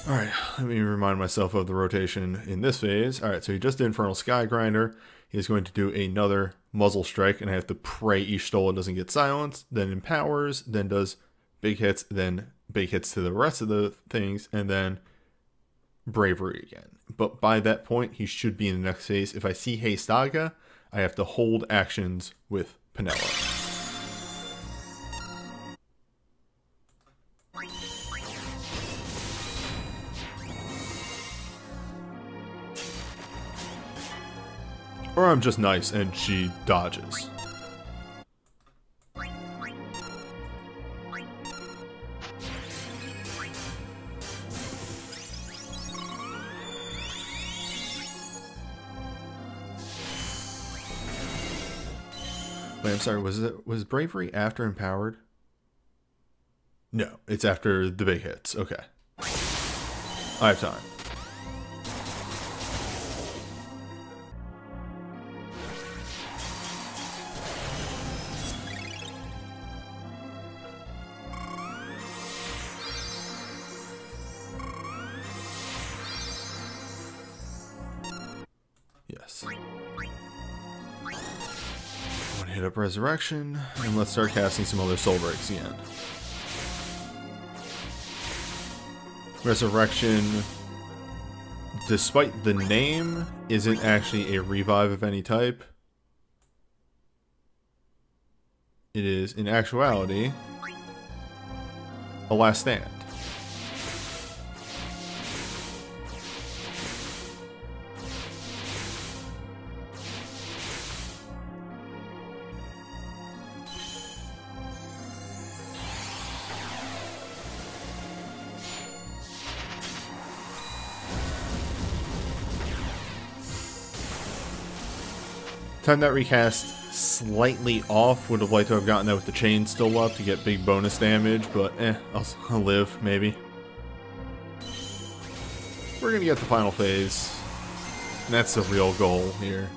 Alright, let me remind myself of the rotation in this phase. Alright, so he just did Infernal Sky Grinder. He's going to do another Muzzle Strike, and I have to pray Y'shtola doesn't get silenced, then empowers, then does big hits, then big hits to the rest of the things, and then Bravery again. But by that point, he should be in the next phase. If I see Hestaga, I have to hold actions with Penelo. Or I'm just nice and she dodges. Wait, I'm sorry, was bravery after empowered? No, it's after the big hits. Okay. I have time. Yes. One hit up resurrection, and let's start casting some other soul breaks again. Resurrection, despite the name, isn't actually a revive of any type. It is, in actuality, a last stand. Time that recast slightly off. Would have liked to have gotten that with the chain still up to get big bonus damage, but I'll live, maybe. We're gonna get the final phase. And that's the real goal here.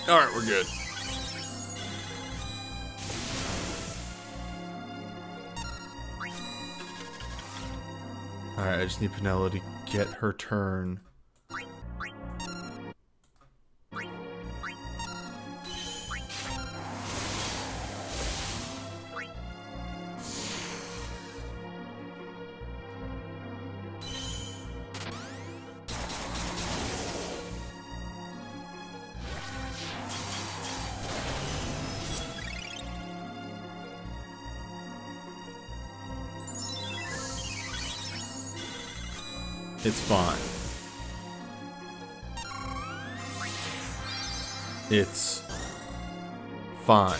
Alright, we're good. Alright, I just need Penelope to get her turn. It's fine. It's fine.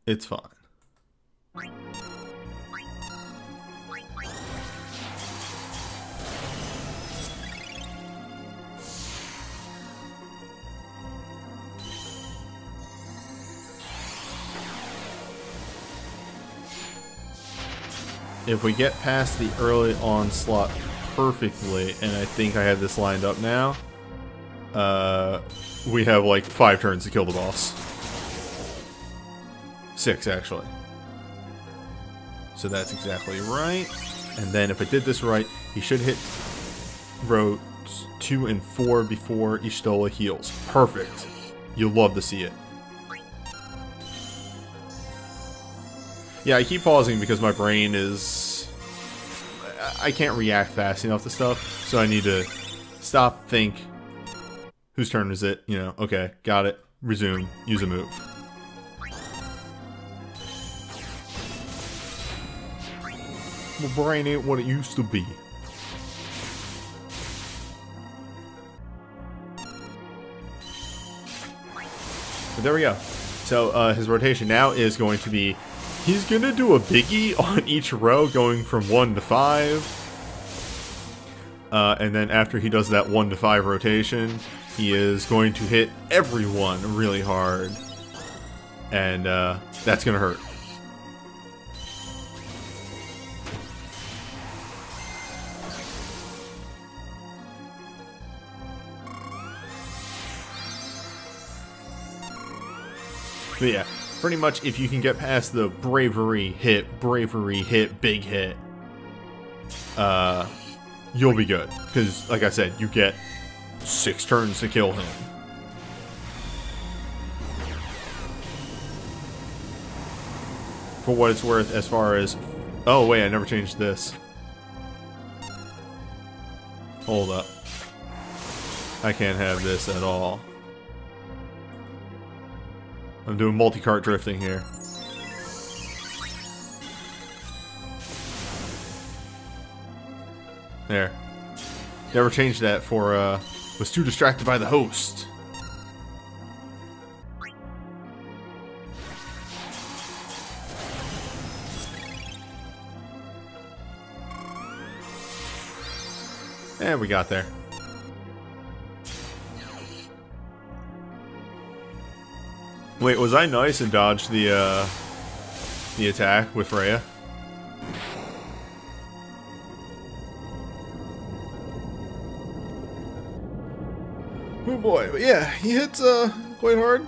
It's fine. If we get past the early onslaught perfectly, and I think I have this lined up now, we have like 5 turns to kill the boss. 6, actually. So that's exactly right. And then if I did this right, he should hit rows 2 and 4 before Ishtola heals. Perfect. You'll love to see it. Yeah, I keep pausing because my brain is... I can't react fast enough to stuff, so I need to stop, think, whose turn is it? You know, okay, got it, resume, use a move. My brain ain't what it used to be. But there we go. So his rotation now is going to be, he's going to do a biggie on each row going from 1 to 5. And then after he does that 1 to 5 rotation, he is going to hit everyone really hard. And that's going to hurt. But yeah, pretty much if you can get past the bravery hit, big hit, you'll be good. Because, like I said, you get 6 turns to kill him. For what it's worth, as far as... Oh, wait, I never changed this. Hold up. I can't have this at all. I'm doing multi-cart drifting here. There. Never changed that for, was too distracted by the host. And we got there. Wait, was I nice and dodged the attack with Freya? Oh boy, but yeah, he hits quite hard.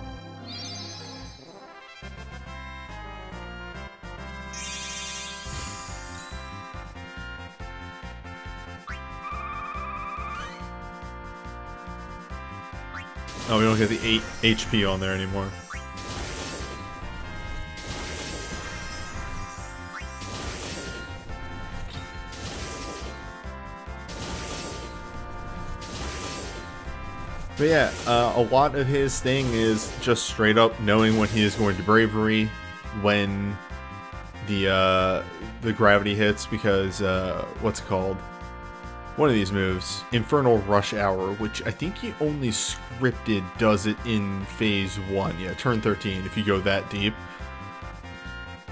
Oh, we don't get the 8 HP on there anymore. But yeah, a lot of his thing is just straight up knowing when he is going to bravery, when the gravity hits, because what's it called? One of these moves, Infernal Rush Hour, which I think he only scripted does it in phase 1. Yeah, turn 13 if you go that deep.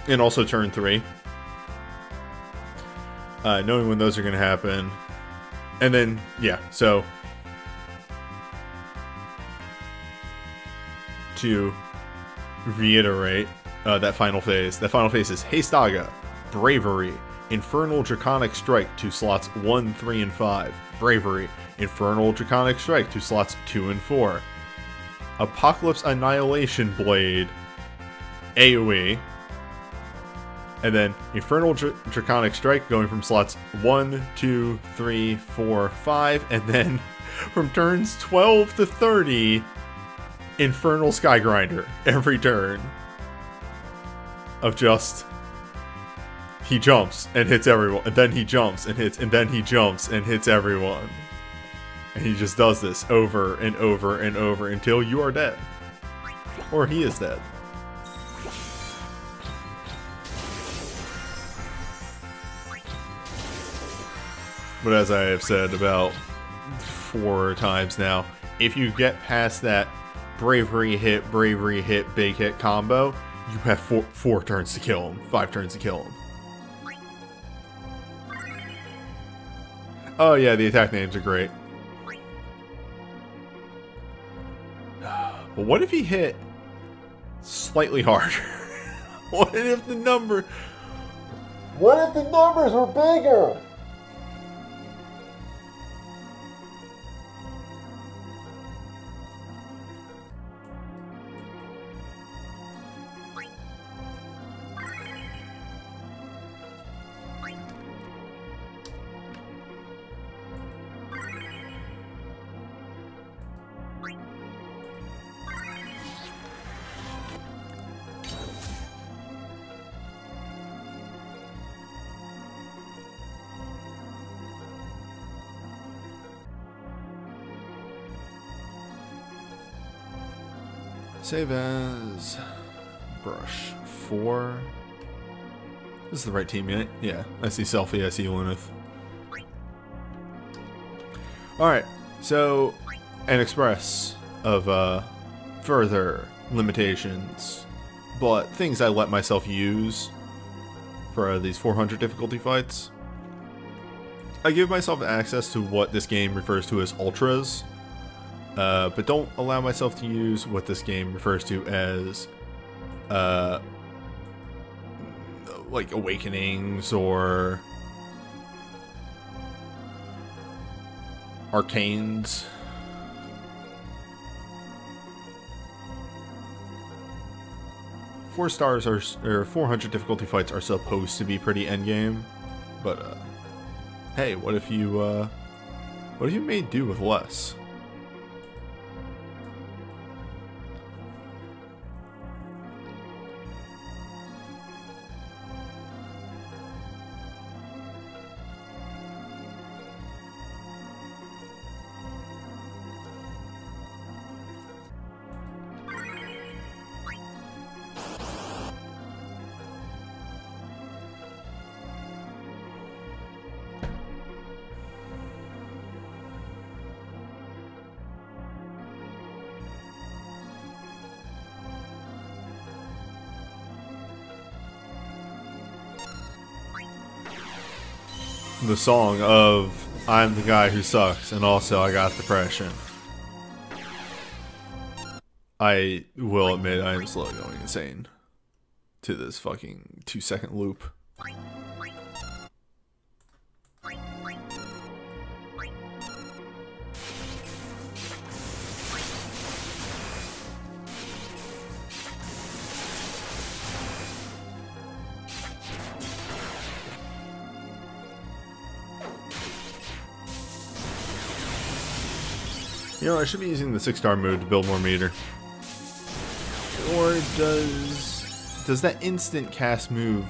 And also turn 3. Knowing when those are going to happen. And then, yeah, so to reiterate that final phase is Hastaga, Bravery, Infernal Draconic Strike to slots 1, 3, and 5. Bravery, Infernal Draconic Strike to slots 2 and 4. Apocalypse Annihilation Blade, AoE. And then Infernal Draconic Strike going from slots 1, 2, 3, 4, 5. And then from turns 12 to 30, Infernal Skygrinder every turn. Of just... he jumps and hits everyone, and then he jumps and hits, and then he jumps and hits everyone. And he just does this over and over and over until you are dead. Or he is dead. But as I have said about 4 times now, if you get past that bravery hit, big hit combo, you have 4 turns to kill him, 5 turns to kill him. Oh yeah, the attack names are great. But what if he hit slightly harder? What if the numbers were bigger? Save as brush 4. This is the right team, right? Yeah. I see Selfie, I see Lunith. Alright, so an express of further limitations, but things I let myself use for these 400 difficulty fights. I give myself access to what this game refers to as ultras, but don't allow myself to use what this game refers to as like awakenings or arcanes. Four stars are, or 400 difficulty fights are supposed to be pretty endgame, but hey, what if you made do with less? The song of I'm the guy who sucks and also I got depression. I will admit I am slowly going insane to this fucking 2-second loop. You know, I should be using the 6-star mode to build more meter. Or does that instant cast move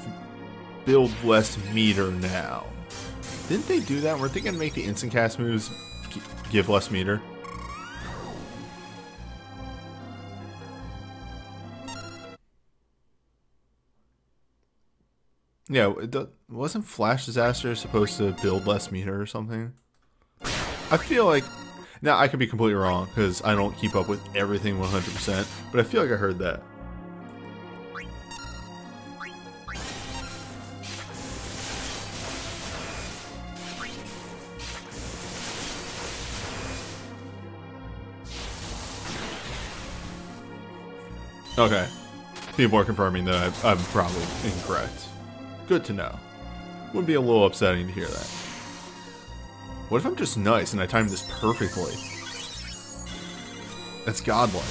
build less meter now? Didn't they do that? Weren't they gonna make the instant cast moves give less meter? Yeah, wasn't Flash Disaster supposed to build less meter or something? I feel like... Now, I could be completely wrong, because I don't keep up with everything 100%, but I feel like I heard that. Okay. People are confirming that I'm probably incorrect. Good to know. Would be a little upsetting to hear that. What if I'm just nice and I timed this perfectly? That's godlike.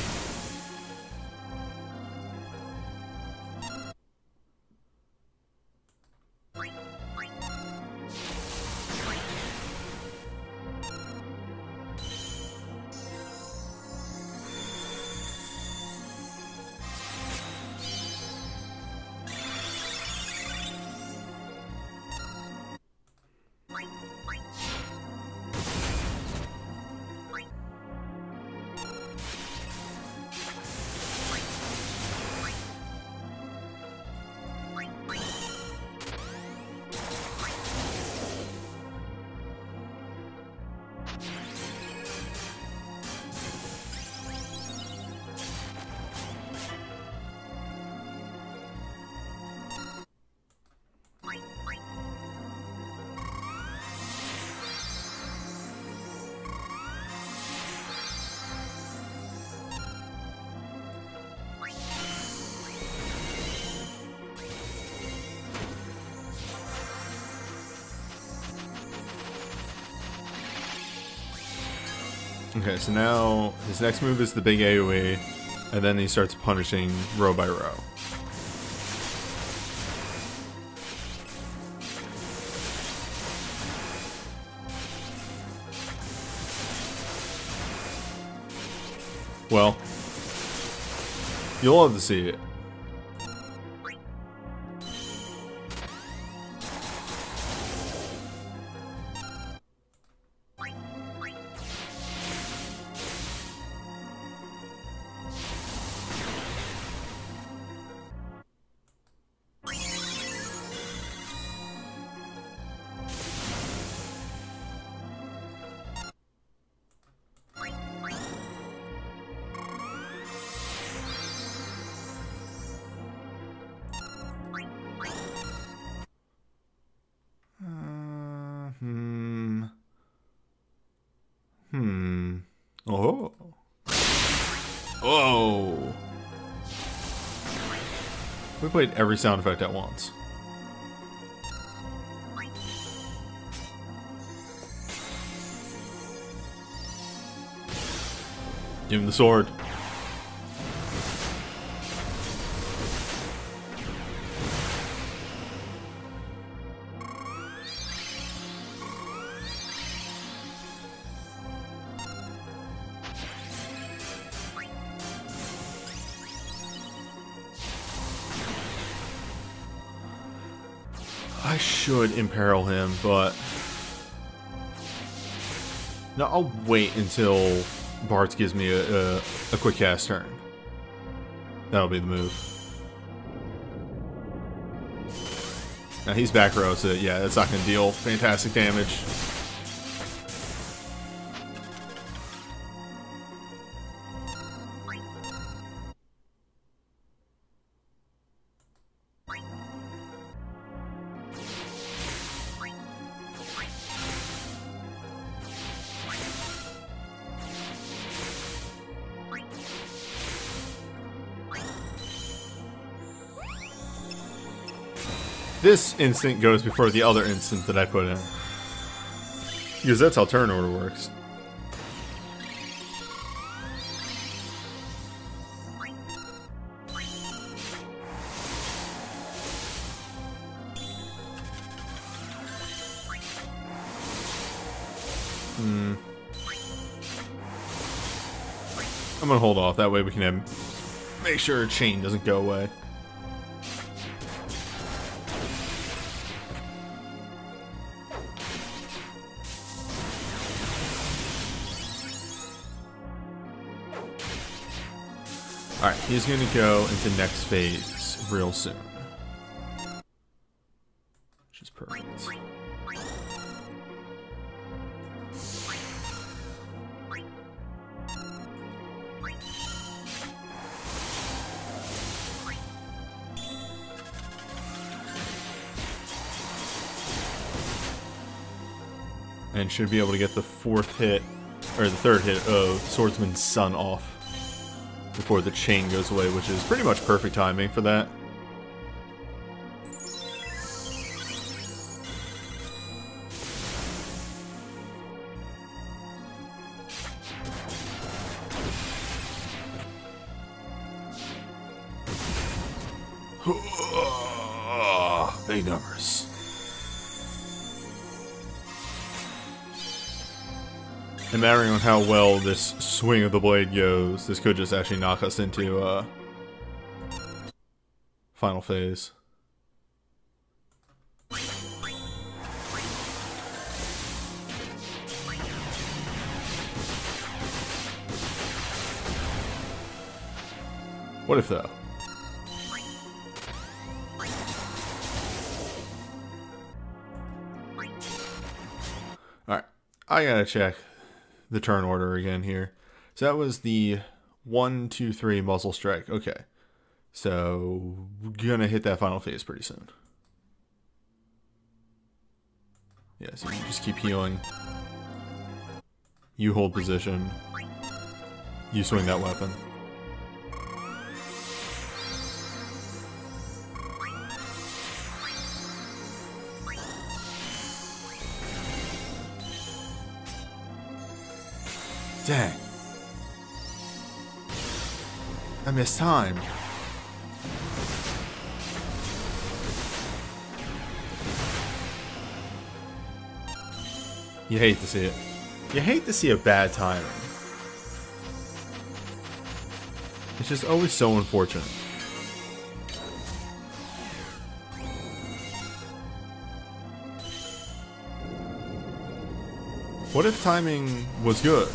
Okay, so now his next move is the big AoE, and then he starts punishing row by row. Well, you'll love to see it. We played every sound effect at once. Give him the sword. I should imperil him, but no, I'll wait until Bartz gives me a quick cast turn. That'll be the move. Now he's back row, so yeah, that's not going to deal fantastic damage. This instant goes before the other instant that I put in. Because that's how turn order works. I'm gonna hold off, that way we can make sure chain doesn't go away. Alright, he's going to go into next phase real soon. Which is perfect. And should be able to get the fourth hit, or the third hit of Swordsman's Son off before the chain goes away, which is pretty much perfect timing for that. Big numbers. And mattering on how well this swing of the blade goes, this could just actually knock us into final phase. What if though? Alright, I gotta check the turn order again here. So that was the 1, 2, 3 muzzle strike. Okay. So we're gonna hit that final phase pretty soon. Yeah, so you just keep healing. You hold position. You swing that weapon. Dang. I missed time. You hate to see it. You hate to see a bad timing. It's just always so unfortunate. What if timing was good?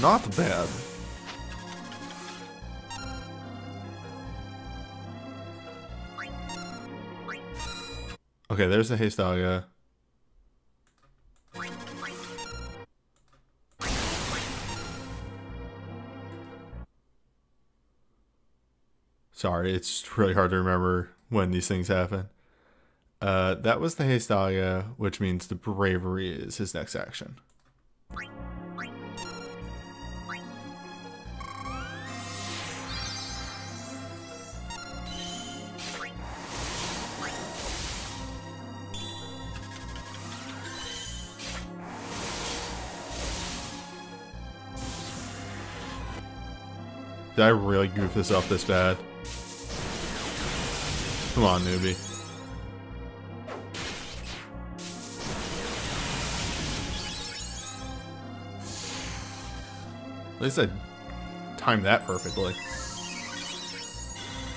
Not bad. Okay, there's the Haystaga. Sorry, it's really hard to remember when these things happen. That was the Haystaga, which means the Bravery is his next action. Did I really goof this up this bad? Come on, newbie. At least I timed that perfectly.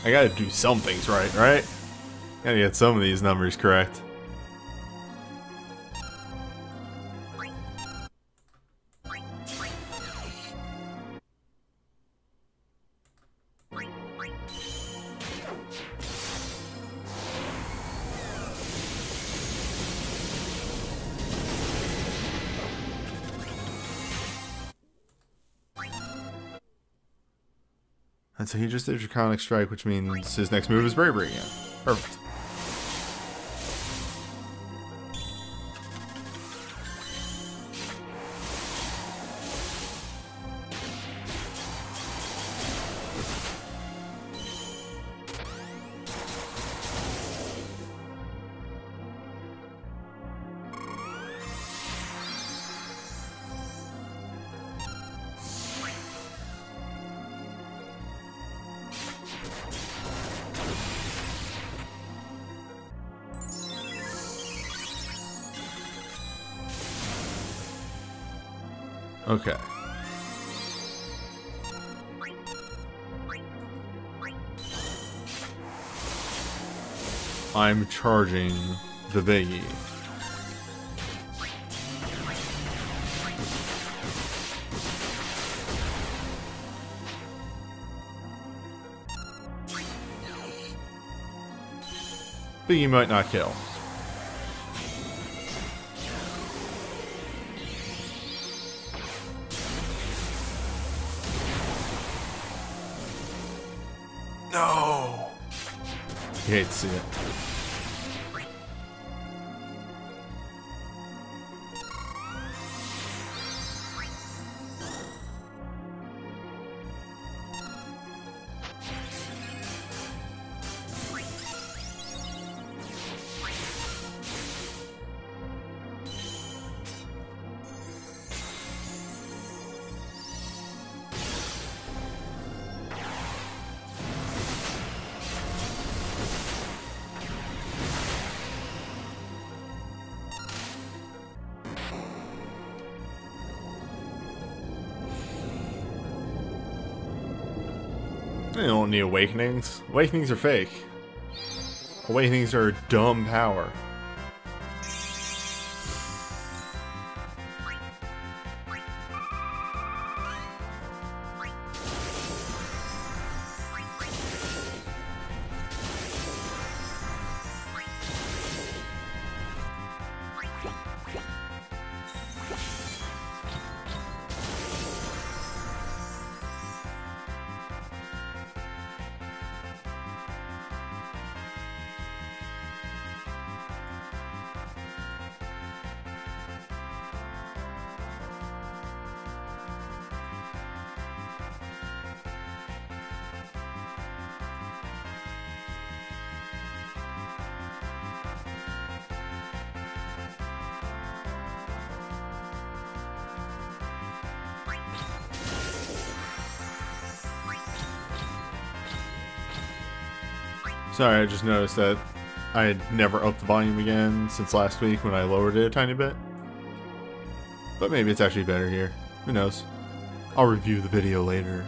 I gotta do some things right? Gotta get some of these numbers correct. And so he just did Draconic Strike, which means his next move is Bravery again. Perfect. Okay. I'm charging the Biggie. Biggie might not kill. No! You hate to see it. You don't need awakenings. Awakenings are fake. Awakenings are dumb power. Sorry, I just noticed that I had never upped the volume again since last week when I lowered it a tiny bit. But maybe it's actually better here. Who knows? I'll review the video later.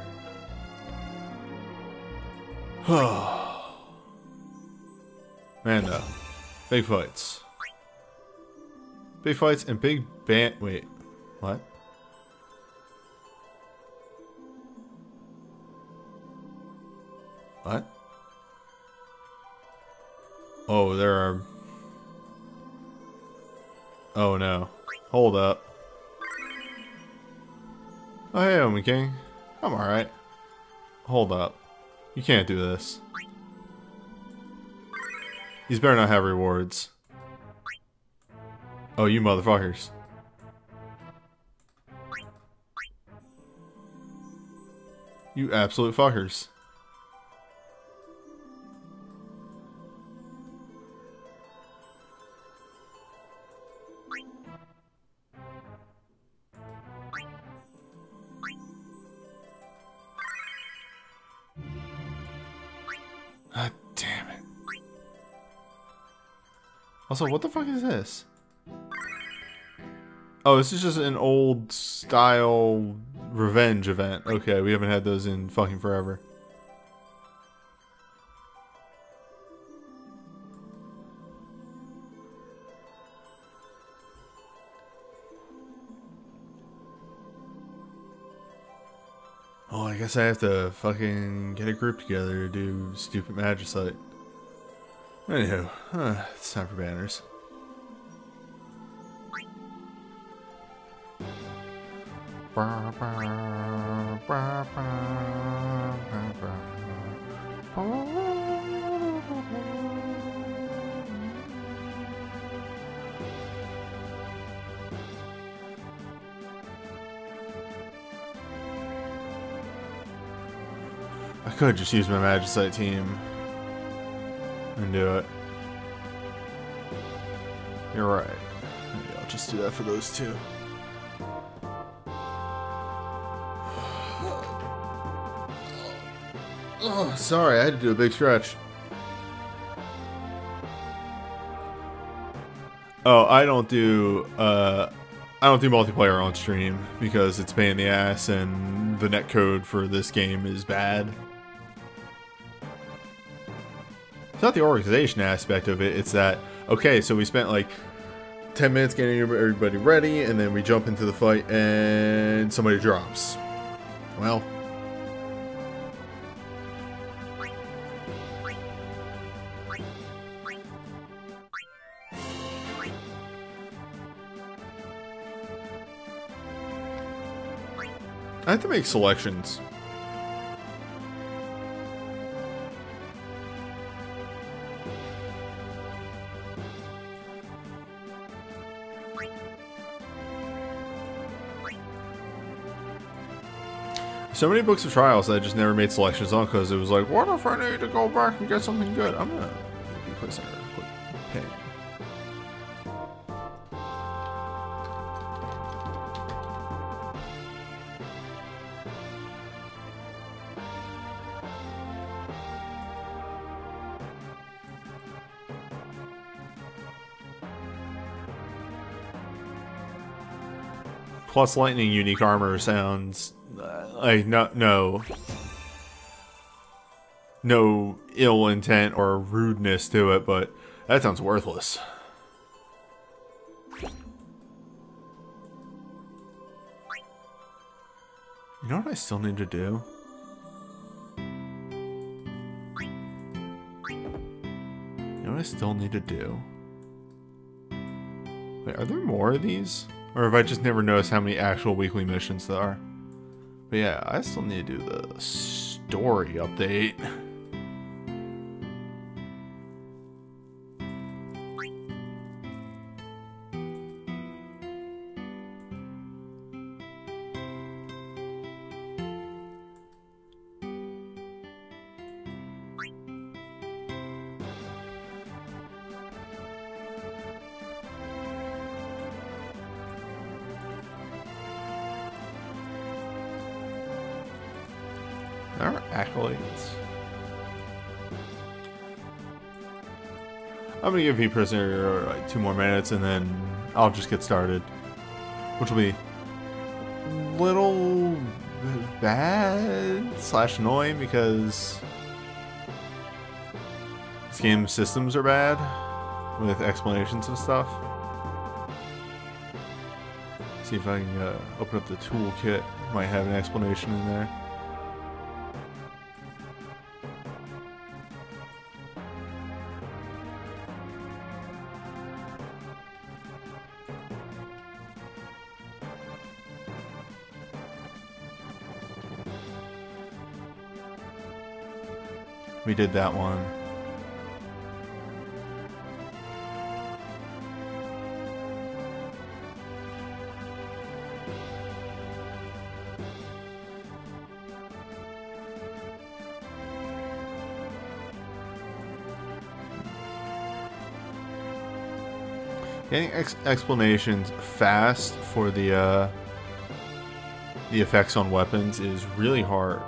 Man, though. Big fights. Big fights and big ban- wait. What? What? Oh, there are... Oh, no. Hold up. Oh, hey, Omen King. I'm alright. Hold up. You can't do this. These better not have rewards. Oh, you motherfuckers. You absolute fuckers. Also, what the fuck is this? Oh, this is just an old style revenge event. Okay, we haven't had those in fucking forever. Oh, I guess I have to fucking get a group together to do stupid magicite. Anywho, it's time for banners. I could just use my magicite team and do it. You're right. Maybe I'll just do that for those two. Oh, sorry, I had to do a big stretch. Oh, I don't do multiplayer on stream because it's a pain in the ass and the netcode for this game is bad. It's not the organization aspect of it, it's that, okay, so we spent like 10 minutes getting everybody ready, and then we jump into the fight and somebody drops. Well. I have to make selections. So many books of trials that I just never made selections on because it was like, what if I need to go back and get something good? I'm gonna be placing a quick pain. Plus lightning unique armor sounds like no ill intent or rudeness to it, but that sounds worthless. You know what I still need to do? You know what I still need to do? Wait, are there more of these? Or have I just never noticed how many actual weekly missions there are? But yeah, I still need to do the story update. Our accolades. I'm gonna give V Prisoner like 2 more minutes and then I'll just get started. Which will be a little bad / annoying because this game's systems are bad with explanations and stuff. See if I can open up the toolkit. Might have an explanation in there. We did that one. Getting explanations fast for the effects on weapons is really hard.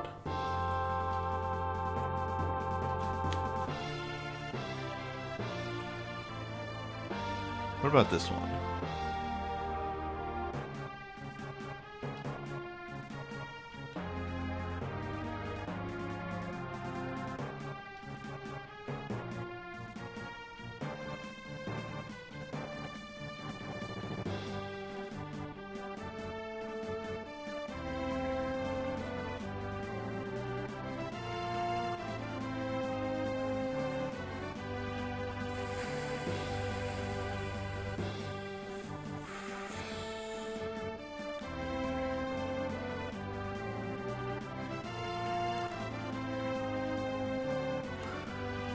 What about this one?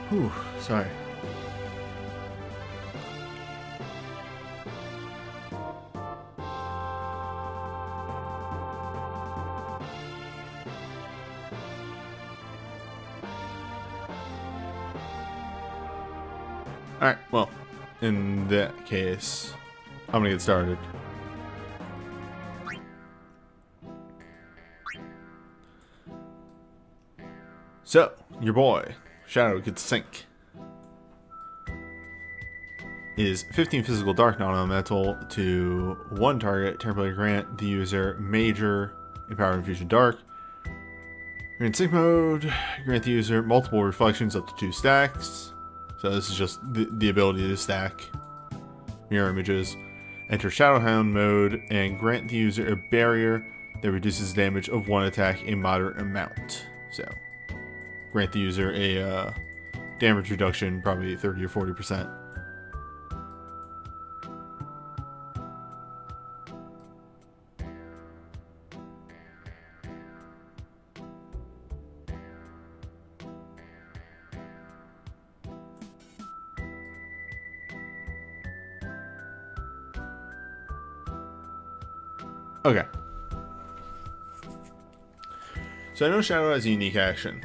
Whew, sorry. Alright, well, in that case, I'm gonna get started. So, your boy, Shadow gets Sync. Is 15 physical dark non-elemental to one target, temporarily grant the user major empower infusion dark. You're in sync mode, grant the user multiple reflections up to 2 stacks. So this is just the ability to stack mirror images. Enter Shadowhound mode and grant the user a barrier that reduces damage of one attack a moderate amount. So grant the user a damage reduction, probably 30 or 40%. Okay. So I know Shadow has a unique action.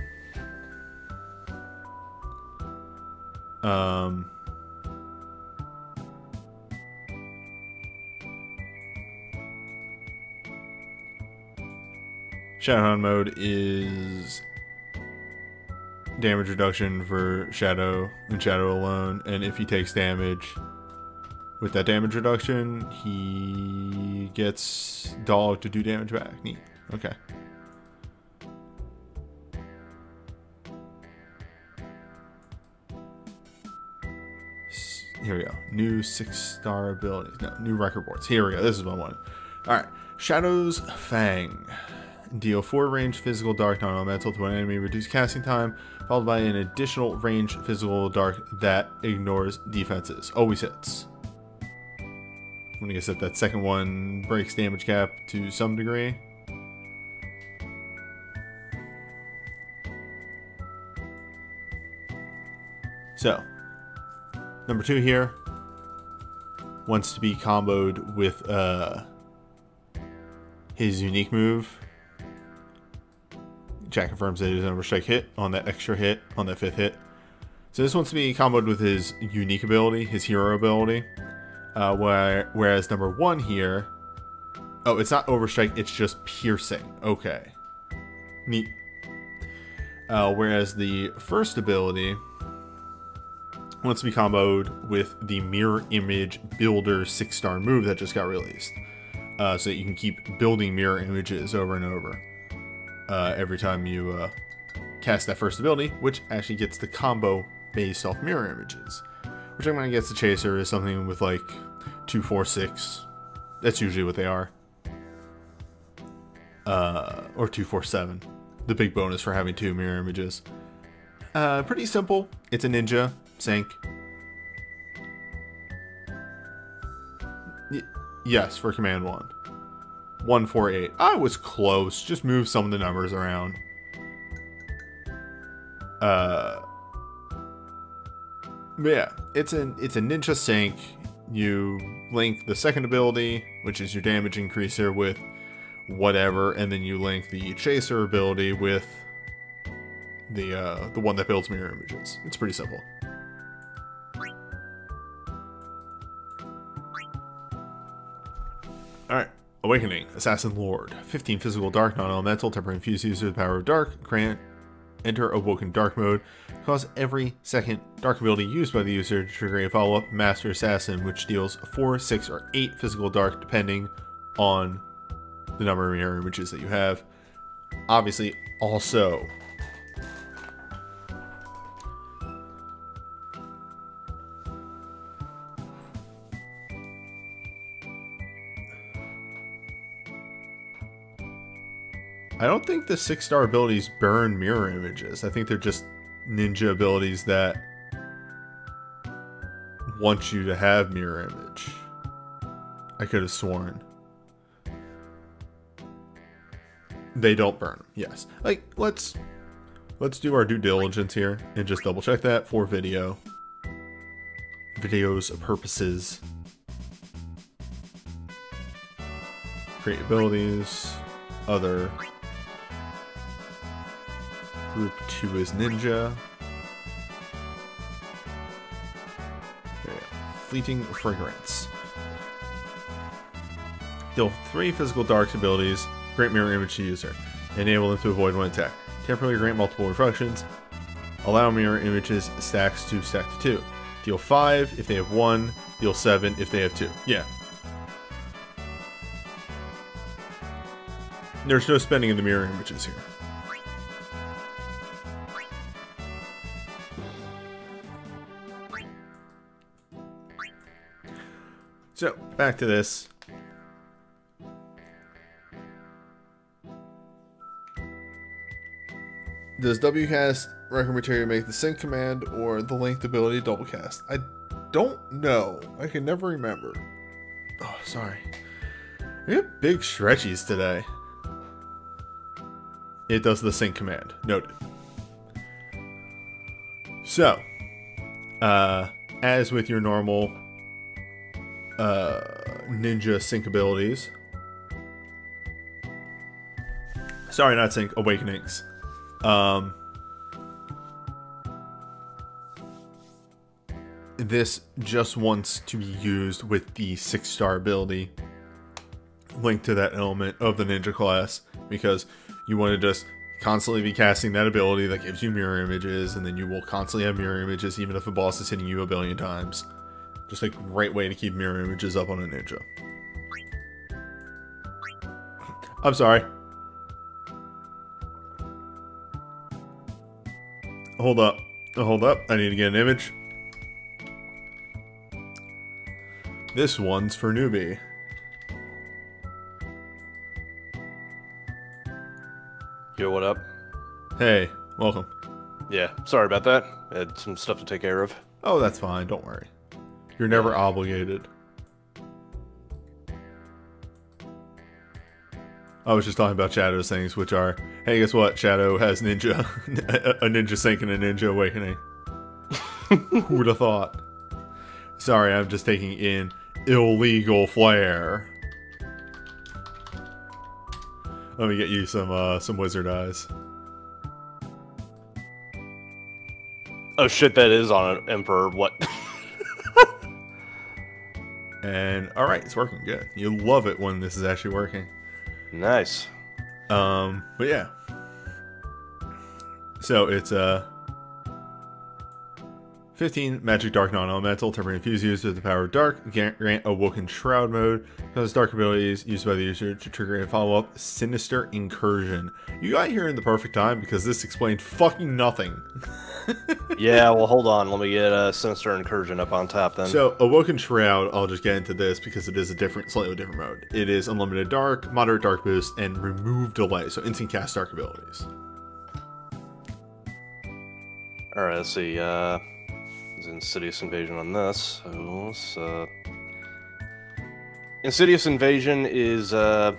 Shadowhound mode is damage reduction for Shadow and Shadow alone, and if he takes damage with that damage reduction, he gets Dog to do damage back. Neat. Okay. Here we go. New 6-star abilities. No, new record boards. Here we go. This is what I wanted. Alright. Shadow's Fang. Deal 4 range physical dark non-elemental to an enemy. Reduce casting time, followed by an additional range physical dark that ignores defenses. Always hits. I'm gonna guess that second one breaks damage cap to some degree. So, number 2 here wants to be comboed with his unique move. Chat confirms that it is an overstrike hit on that extra hit on that 5th hit. So this wants to be comboed with his unique ability, his hero ability. Whereas number 1 here, oh, it's not overstrike, it's just piercing. Okay, neat. Whereas the first ability wants to be comboed with the mirror image builder 6-star move that just got released, so that you can keep building mirror images over and over every time you cast that first ability, which actually gets the combo based off mirror images. Which I'm gonna guess the chaser is something with like 2, 4, 6. That's usually what they are. Or 2, 4, 7. The big bonus for having 2 mirror images. Pretty simple. It's a ninja sync. Yes, for command 1. 1, 4, 8. I was close. Just move some of the numbers around. Yeah, it's a ninja sync. You link the second ability, which is your damage increaser, with whatever, and then you link the chaser ability with the one that builds mirror images. It's pretty simple. Alright, Awakening, Assassin Lord. 15 physical dark, non-elemental, temporary infused user with the power of dark, grant Enter Awoken Dark mode. Cause every second dark ability used by the user to trigger a follow-up Master Assassin, which deals 4, 6, or 8 physical dark depending on the number of mirror images that you have. Obviously, also I don't think the 6-star abilities burn mirror images. I think they're just ninja abilities that want you to have mirror image. I could have sworn. They don't burn. Yes. Like, let's do our due diligence here and just double check that for video's purposes. Create abilities. Other. Group 2 is ninja. There you go. Fleeting fragrance. Deal 3 physical dark abilities. Grant mirror image to user. Enable them to avoid one attack. Temporarily grant multiple reflections. Allow mirror images stacks to stack to 2. Deal 5 if they have 1. Deal 7 if they have 2. Yeah. There's no spending in the mirror images here. So, back to this. Does WCast record material make the sync command or the length ability double cast? I don't know. I can never remember. Oh, sorry. We have big stretchies today. It does the sync command. Noted. So, as with your normal ninja sync abilities. Sorry, not sync, awakenings. This just wants to be used with the 6-star ability linked to that element of the ninja class, because you want to just constantly be casting that ability that gives you mirror images, and then you will constantly have mirror images even if a boss is hitting you a billion times. Just a great way to keep mirror images up on a ninja. I'm sorry. Hold up. Hold up. I need to get an image. This one's for newbie. Yo, what up? Hey, welcome. Yeah, sorry about that. I had some stuff to take care of. Oh, that's fine. Don't worry. You're never obligated. I was just talking about Shadow's things, which are, hey, guess what? Shadow has ninja, a ninja sync and a ninja awakening. Who would have thought? Sorry, I'm just taking in illegal flair. Let me get you some wizard eyes. Oh shit, that is on an Emperor. What? And alright, it's working good. You love it when this is actually working. Nice. But yeah. So it's 15 magic dark non-elemental, temporary infuse used with the power of dark, grant awoken shroud mode, because dark abilities used by the user to trigger a follow-up sinister incursion. You got here in the perfect time because this explained fucking nothing. Yeah, well hold on, let me get a sinister incursion up on top then. So awoken shroud, I'll just get into this because it is a slightly different mode. It is unlimited dark, moderate dark boost, and remove delay, so instant cast dark abilities. Alright, let's see, there's Insidious Invasion on this, so Insidious Invasion is up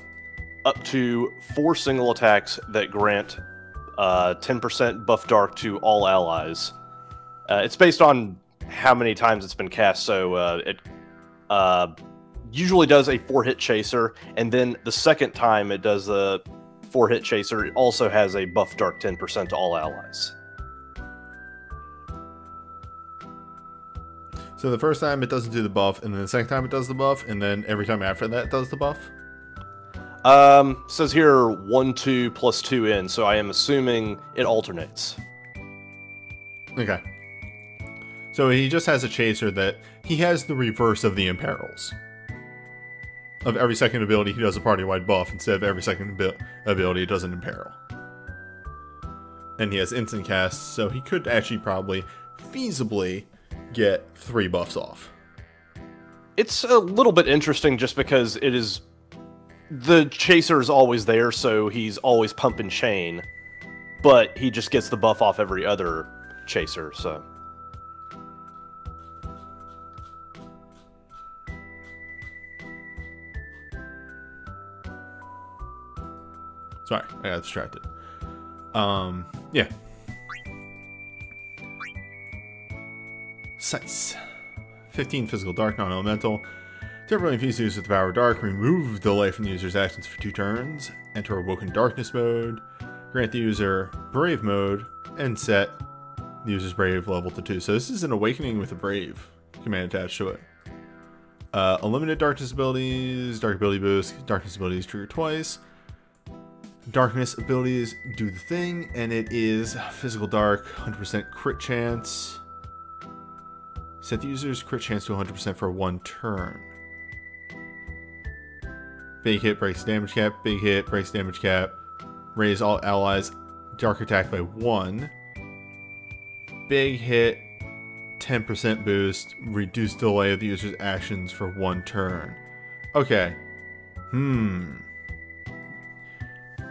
to 4 single attacks that grant 10% buff dark to all allies. It's based on how many times it's been cast, so it usually does a 4-hit chaser, and then the second time it does the 4-hit chaser, it also has a buff dark 10% to all allies. So the first time it doesn't do the buff, and then the second time it does the buff, and then every time after that it does the buff? Says here 1, 2 plus 2 in, so I am assuming it alternates. Okay. So he just has a chaser that he has the reverse of the imperils. Of every second ability, he does a party-wide buff instead of every second ability, he does an imperil. And he has instant casts, so he could actually probably feasibly get 3 buffs off. It's a little bit interesting just because it is... The chaser is always there, so he's always pumping chain. But he just gets the buff off every other chaser, so... Sorry, I got distracted. Yeah. Sice. 15 physical dark, non-elemental. Temporarily infuse the user with the power of dark. Remove delay from the user's actions for 2 turns. Enter Awoken Darkness mode. Grant the user Brave mode. And set the user's Brave level to 2. So this is an Awakening with a Brave command attached to it. Unlimited Darkness abilities. Dark ability boost. Darkness abilities trigger twice. Darkness abilities do the thing, and it is physical dark, 100% crit chance. Set the user's crit chance to 100% for 1 turn. Big hit breaks damage cap, big hit breaks damage cap. Raise all allies dark attack by 1. Big hit, 10% boost, reduce delay of the user's actions for 1 turn. Okay.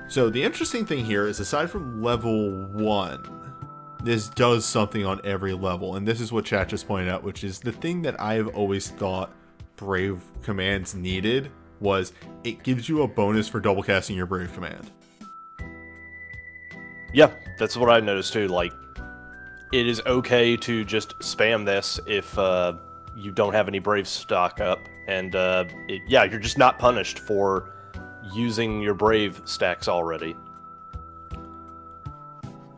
So the interesting thing here is, aside from level 1, this does something on every level, and this is what chat just pointed out, which is the thing that I've always thought Brave commands needed, was it gives you a bonus for double casting your Brave command. Yeah, that's what I noticed too. Like, it is okay to just spam this if you don't have any Brave stock up, and yeah, you're just not punished for using your Brave stacks already.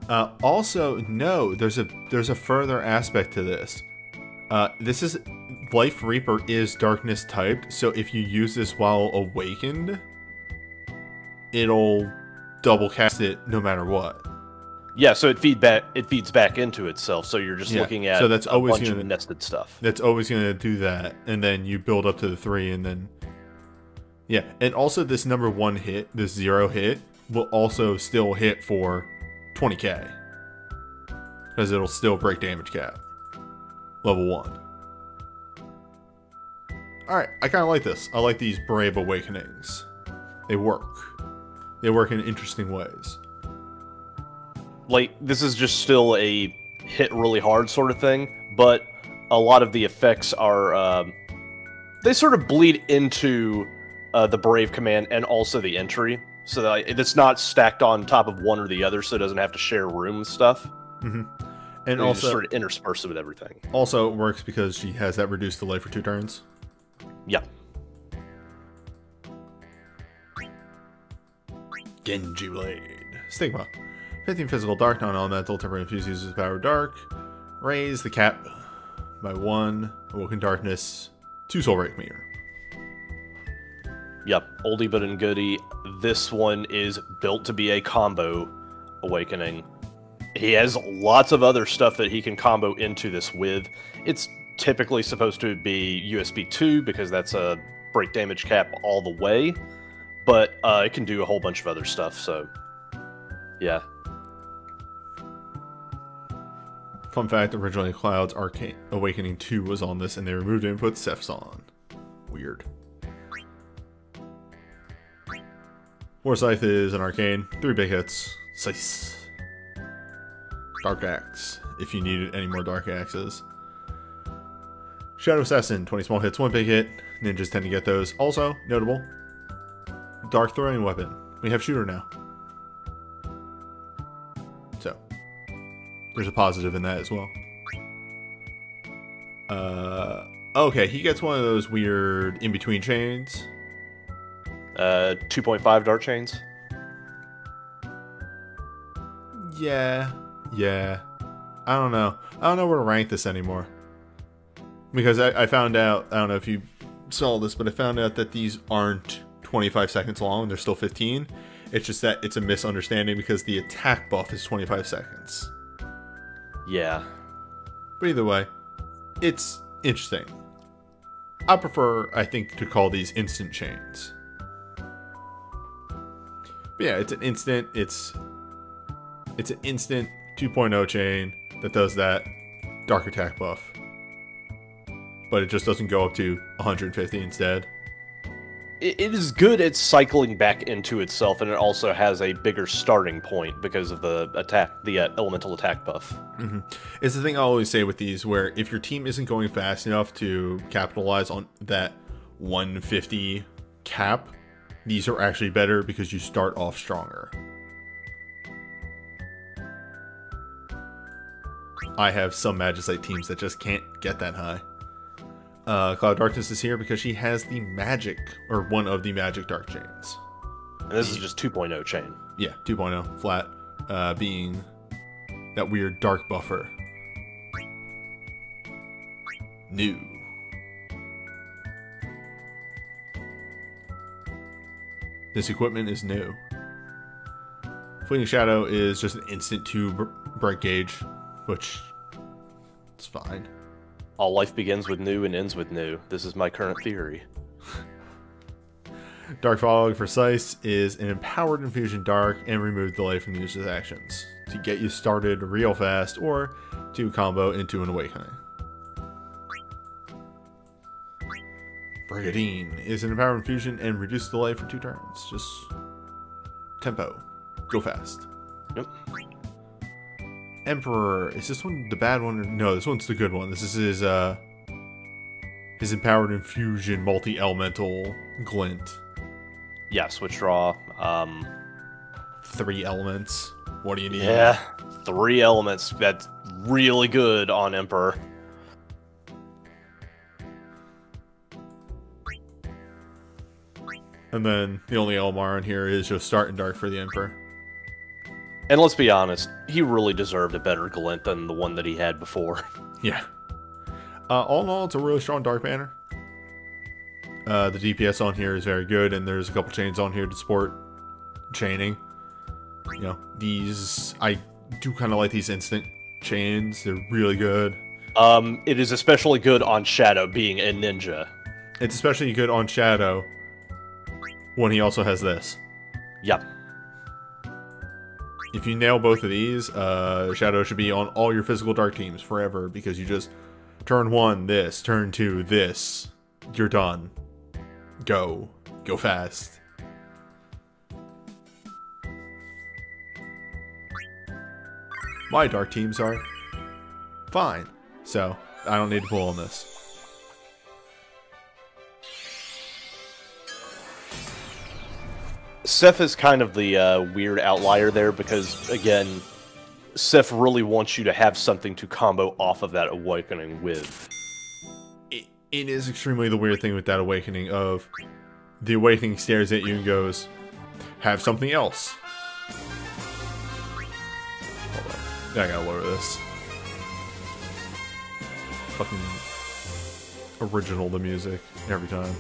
Also, no, there's a further aspect to this. This is Life Reaper is darkness typed, so if you use this while awakened, it'll double cast it no matter what. Yeah, so it feeds back into itself, so you're just looking at so that's always bunch of nested stuff. That's always going to do that, and then you build up to the 3, and then... Yeah, and also this number 1 hit, this 0 hit, will also still hit for 20k. Because it'll still break damage cap. Level 1. Alright, I kind of like this. I like these Brave Awakenings. They work. They work in interesting ways. Like, this is just still a hit really hard sort of thing, but a lot of the effects are, they sort of bleed into the Brave command and also the entry, so that it's not stacked on top of one or the other, so it doesn't have to share room with stuff. Mm-hmm. And you also just sort of intersperse it with everything. Also, it works because she has that reduced delay for 2 turns. Yeah. Genji Blade. Stigma. 15 physical dark, non-elemental, temporary infused uses power dark. Raise the cap by 1. Awoken darkness. 2 soul rate meter. Yep, oldie but in goodie. This one is built to be a combo awakening. He has lots of other stuff that he can combo into this with. It's typically supposed to be USB 2 because that's a break damage cap all the way, but it can do a whole bunch of other stuff, so yeah. Fun fact, originally Cloud's Arcane Awakening 2 was on this, and they removed it and put Ceph's on. Weird. Warsight is an arcane. 3 big hits. Sice. Dark Axe, if you needed any more Dark Axes. Shadow Assassin, 20 small hits, 1 big hit. Ninjas tend to get those. Also, notable, Dark Throwing Weapon. We have Shooter now. So, there's a positive in that as well. Okay, he gets one of those weird in-between chains. 2.5 dart chains. Yeah. I don't know. I don't know where to rank this anymore. Because I found out, I don't know if you saw this, but I found out that these aren't 25 seconds long. They're still 15. It's just that it's a misunderstanding because the attack buff is 25 seconds. Yeah. But either way, it's interesting. I prefer, I think, to call these instant chains. But yeah, it's an instant. It's an instant 2.0 chain that does that dark attack buff. But it just doesn't go up to 150 instead. It is good at cycling back into itself, and it also has a bigger starting point because of the elemental attack buff. Mm-hmm. It's the thing I always say with these, where if your team isn't going fast enough to capitalize on that 150 cap, these are actually better because you start off stronger. I have some Magicite teams that just can't get that high. Cloud Darkness is here because she has the magic, or one of the magic dark chains. And this is just 2.0 chain. Yeah, 2.0 flat, being that weird dark buffer. New. This equipment is new. Fleeting Shadow is just an instant 2 bright gauge, which is fine. All life begins with new and ends with new. This is my current theory. Dark Fog for Sice is an empowered infusion dark and remove delay from the user's actions to get you started real fast or to combo into an awakening. Brigadine is an empowered infusion and reduce delay for 2 turns. Just tempo. Go fast. Yep. Emperor, is this one the bad one? No, this one's the good one. This is his empowered infusion multi-elemental glint. Yeah, switch draw. 3 elements. What do you need? Yeah, 3 elements. That's really good on Emperor. And then the only Elmar in here is just starting dark for the Emperor. And let's be honest, he really deserved a better glint than the one that he had before. Yeah. All in all, it's a really strong dark banner. The DPS on here is very good, and there's a couple chains on here to support chaining. You know, these, I do kind of like these instant chains. They're really good. It is especially good on Shadow, being a ninja. It's especially good on Shadow when he also has this. Yep. If you nail both of these, Shadow should be on all your physical dark teams forever, because you just turn 1, this, turn 2, this. You're done. Go. Go fast. My dark teams are fine, so I don't need to pull on this. Seth is kind of the weird outlier there because, again, Seth really wants you to have something to combo off of that awakening with. It is extremely the weird thing with that awakening of the awakening stares at you and goes, have something else. Hold on. I gotta lower this. Fucking original the music every time.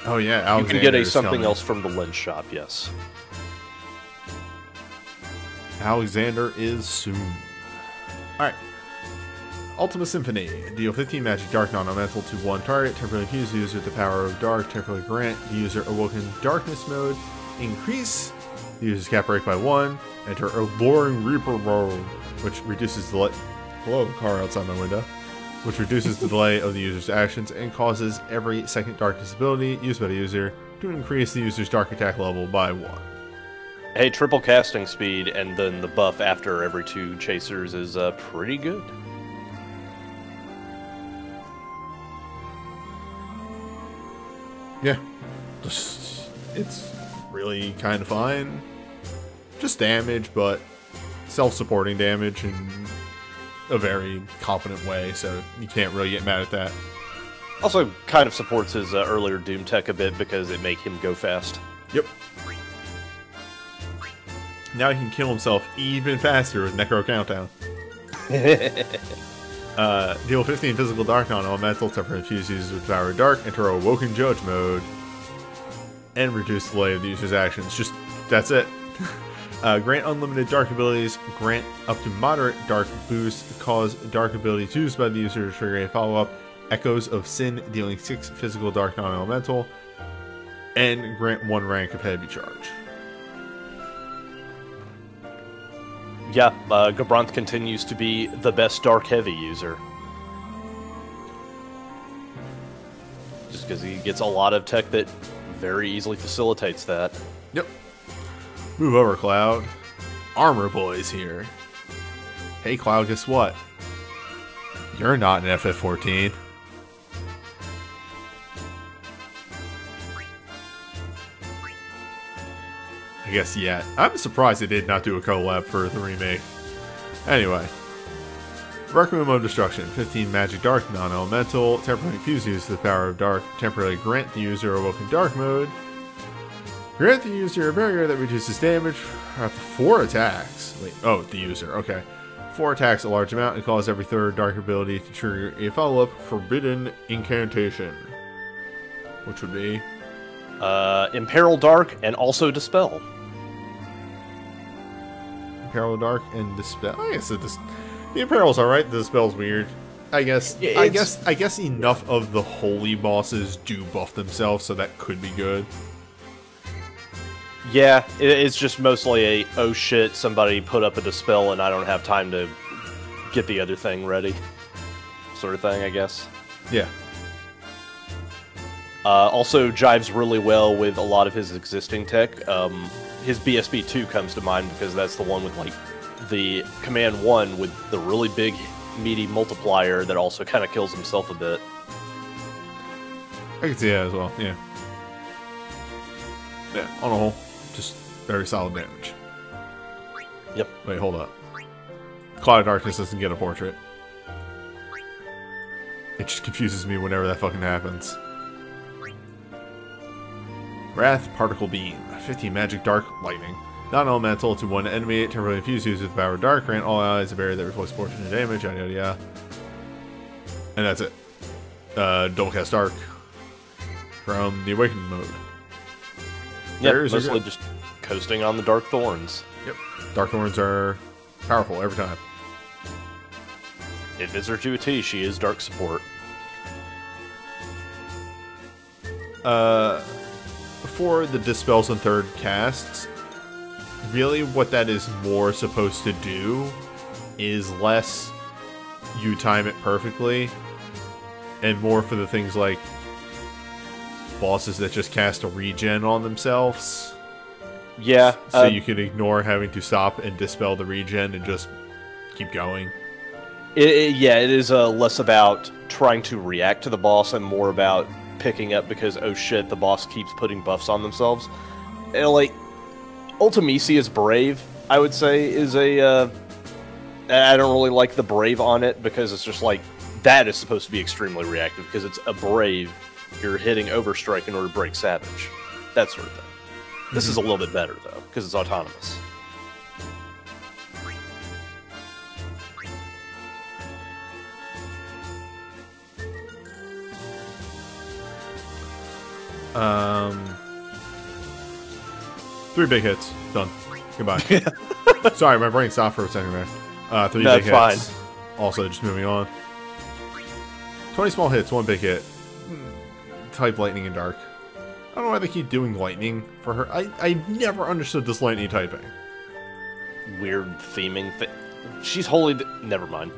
Oh yeah, Alexander. You can get a something else from the lens shop, yes. Alexander is soon. Alright. Ultima Symphony. Deal 15 magic dark non-elemental to 1 target. Temporarily infuse the user with the power of dark. Temporarily grant the user awoken darkness mode. Increase the user's cap break by 1. Enter Alluring Reaper mode, which reduces the hello, car outside my window. Which reduces the delay of the user's actions and causes every second darkness ability used by the user to increase the user's dark attack level by 1. Hey, triple casting speed and then the buff after every 2 chasers is pretty good. Yeah. It's really kind of fine. Just damage, but self-supporting damage in a very competent way, so you can't really get mad at that. Also, kind of supports his earlier Doom tech a bit because it make him go fast. Yep. Now he can kill himself even faster with Necro Countdown. Deal 15 physical dark non-elemental, temporary infused users with power of dark, enter Awoken Judge mode, and reduce delay of the user's actions. Just, that's it. Grant unlimited dark abilities, grant up to moderate dark boost, cause dark ability to use by the user to trigger a follow-up, Echoes of Sin, dealing 6 physical dark non-elemental, and grant 1 rank of heavy charge. Yeah, Gabranth continues to be the best dark heavy user. Just because he gets a lot of tech that very easily facilitates that. Yep. Move over, Cloud. Armor Boy's here. Hey, Cloud, guess what? You're not an FF14. I guess yet. I'm surprised they did not do a collab for the remake. Anyway. Requiem of Destruction. 15 Magic Dark non-elemental. Temporarily infuse use the power of dark. Temporarily grant the user Awoken Dark mode. Grant the user a barrier that reduces damage after 4 attacks. Wait, oh, the user, okay. 4 attacks a large amount and cause every third dark ability to trigger a follow-up Forbidden Incantation. Which would be? Imperil Dark and also Dispel. Imperil Dark and Dispel? I guess the Imperil's alright, the Dispel's weird. I guess enough of the holy bosses do buff themselves, so that could be good. Yeah, it's just mostly a, oh shit, somebody put up a Dispel and I don't have time to get the other thing ready sort of thing, I guess. Yeah. Also jives really well with a lot of his existing tech. His BSB 2 comes to mind because that's the one with like the Command 1 with the really big meaty multiplier that also kind of kills himself a bit. I can see that as well, yeah. Yeah, on a whole, just very solid damage. Yep. Wait, hold up. Cloud of Darkness doesn't get a portrait. It just confuses me whenever that fucking happens. Wrath Particle Beam. 15 Magic Dark Lightning. Non-elemental to 1 enemy. Temporarily infused users with the power of dark. Grant all allies a barrier that reflects portion of damage. Yada yada yada. And that's it. Double cast Dark. From the Awakened mode. Yeah, mostly just coasting on the Dark Thorns. Yep. Dark Thorns are powerful every time. It is her to a T. She is Dark Support. For the Dispels and third casts, really what that is more supposed to do is less you time it perfectly, and more for the things like bosses that just cast a regen on themselves. Yeah. So you can ignore having to stop and dispel the regen and just keep going. Yeah, it is less about trying to react to the boss and more about picking up because, oh shit, the boss keeps putting buffs on themselves. And, like, Ultimisia's Brave, I would say, is a... I don't really like the Brave on it because it's just like, that is supposed to be extremely reactive because it's a Brave. You're hitting Overstrike in order to break Savage. That sort of thing. This is a little bit better, though, because it's autonomous. Three big hits. Done. Goodbye. Sorry, my brain stopped for a second there. Three No, big hits. fine. Also, just moving on. 20 small hits, 1 big hit. Type Lightning and Dark. I don't know why they keep doing Lightning for her. I never understood this Lightning typing. Weird theming thing. She's wholly... Never mind.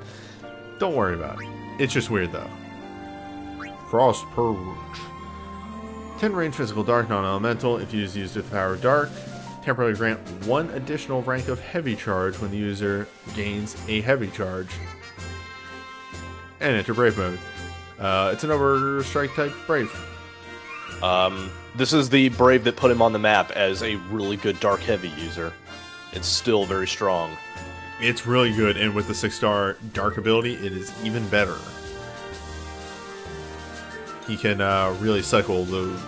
Don't worry about it. It's just weird, though. Frost Purge. 10 range physical dark non-elemental. If used with the power of dark, temporarily grant 1 additional rank of heavy charge when the user gains a heavy charge. And enter Brave mode. It's an Overstrike type Brave. This is the Brave that put him on the map as a really good dark heavy user. It's still very strong. It's really good, and with the 6-star dark ability, it is even better. He can really cycle those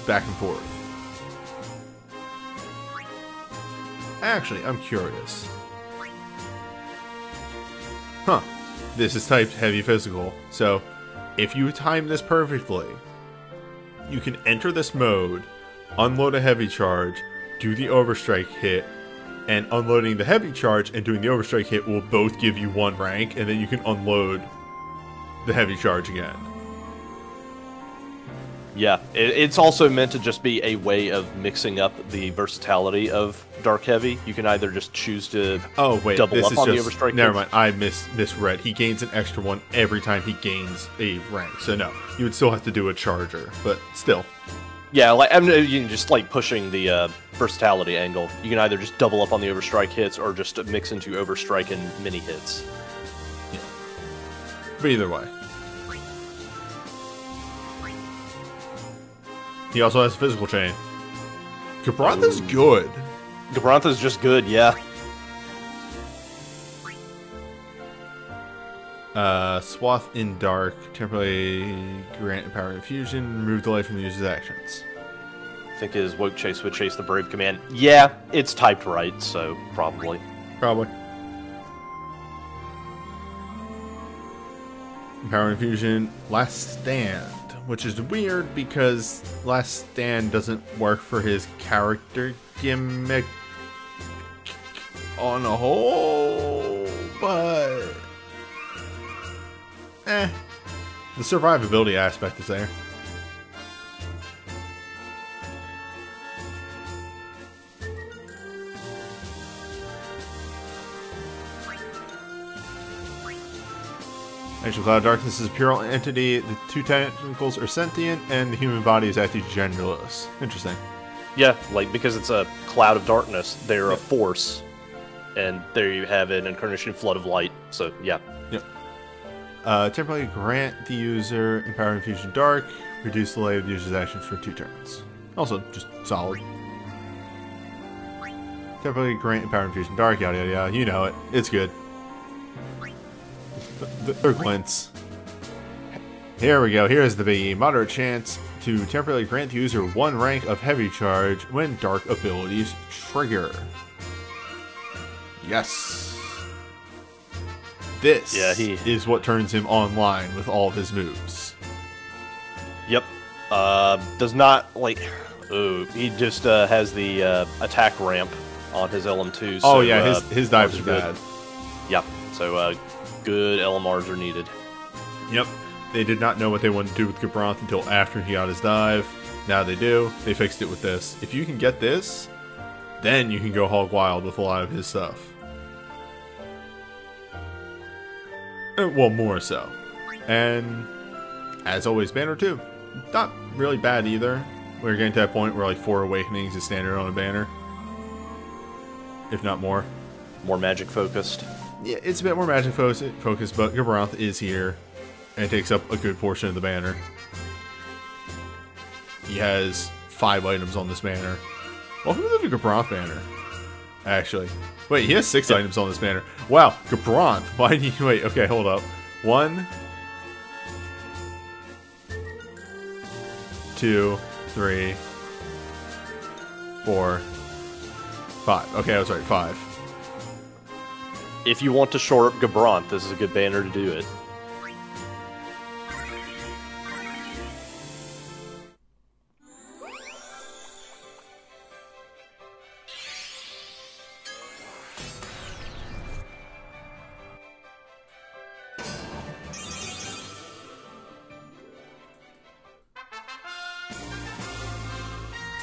back and forth. Actually, I'm curious. Huh. this is typed heavy physical. So if you time this perfectly, you can enter this mode, unload a heavy charge, do the overstrike hit, and unloading the heavy charge and doing the overstrike hit will both give you 1 rank, and then you can unload the heavy charge again. Yeah, it's also meant to just be a way of mixing up the versatility of Dark Heavy. You can either just choose to double up on the overstrike. Never mind, I misread. He gains an extra 1 every time he gains a rank. So no, you would still have to do a charger, but still. Yeah, like I mean, you can just like pushing the versatility angle. You can either just double up on the overstrike hits or just mix into overstrike and mini hits. Yeah. But either way. He also has a physical chain. Gabrantha's good. Gabrantha's just good, yeah. Swath in Dark, temporarily grant power infusion, remove delay from the user's actions. I think his Woke Chase would chase the Brave command. Yeah, it's typed right, so probably. Probably. Power infusion, Last Stand, which is weird because Last Stand doesn't work for his character gimmick on a whole, but the survivability aspect is there. Actual Cloud of Darkness is a pure entity. The 2 tentacles are sentient, and the human body is actually genderless. Interesting. Yeah, like because it's a cloud of darkness, they're a force, and there you have an incarnation flood of light. So yeah. Yep. Temporarily grant the user Empower Infusion Dark, reduce the delay of the user's actions for 2 turns. Also, just solid. Temporarily grant Empower Infusion Dark, yada yada yada. You know it. It's good. They're glints. Here we go. Here's the biggie. Moderate chance to temporarily grant the user 1 rank of heavy charge when dark abilities trigger. Yes. This is what turns him online with all of his moves. Yep. Does not, like... Oh, he just has the attack ramp on his LM2. So, oh yeah, his dives are bad. Yep. So, good LMRs are needed. Yep. They did not know what they wanted to do with Gabranth until after he got his dive. Now they do. They fixed it with this. If you can get this, then you can go hog wild with a lot of his stuff. Well, more so. And, as always, Banner 2. Not really bad either. We're getting to that point where like 4 Awakenings is standard on a banner. If not more. More magic focused. Yeah, it's a bit more magic focused, but Gabranth is here and takes up a good portion of the banner. He has 5 items on this banner. Welcome to the Gabranth banner, actually. Wait, he has 6 items on this banner. Wow, Gabranth. Why do you... Wait, okay, hold up. 1, 2, 3, 4, 5. Okay, I was right, 5. If you want to shore up Gabranth, this is a good banner to do it.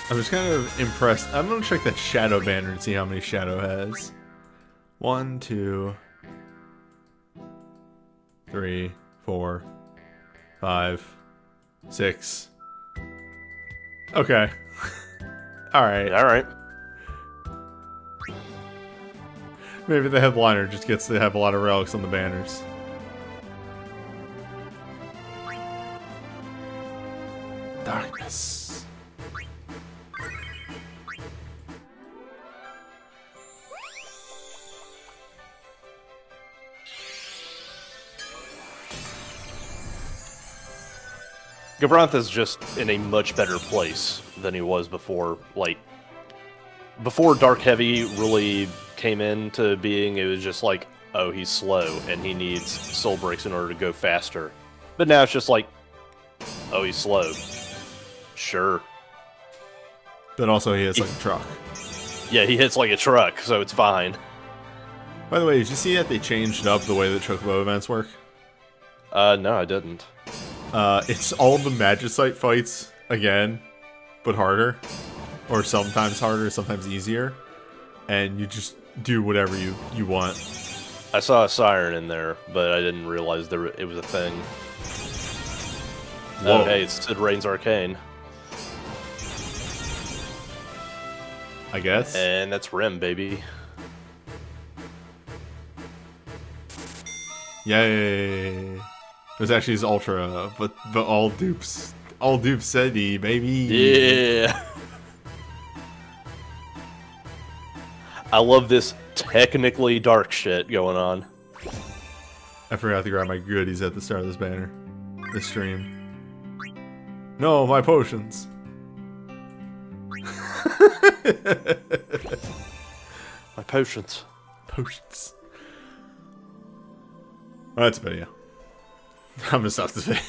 I'm just kind of impressed. I'm going to check that Shadow banner and see how many Shadow has. 1, 2, 3, 4, 5, 6. Okay. Alright. Alright. Maybe the headliner just gets to have a lot of relics on the banners. Darkness. Gabranth is just in a much better place than he was before. Like, before Dark Heavy really came into being, it was just like, oh, he's slow and he needs soul breaks in order to go faster. But now it's just like, oh, he's slow. Sure. But also he hits like a truck. Yeah, he hits like a truck, so it's fine. By the way, did you see that they changed up the way that Chocobo events work? No, I didn't. It's all the Magicite fights again, but harder. Or sometimes harder, sometimes easier. And you just do whatever you want. I saw a siren in there, but I didn't realize it was a thing. Whoa. Oh, hey, it's Sid Rain's Arcane. I guess. And that's Rim, baby. Yay! It was actually his Ultra, but all dupes said he, baby. Yeah. I love this technically dark shit going on. I forgot to grab my goodies at the start of this banner. This stream. No, my potions. My potions. Potions. Well, that's a video. I'm gonna stop this video.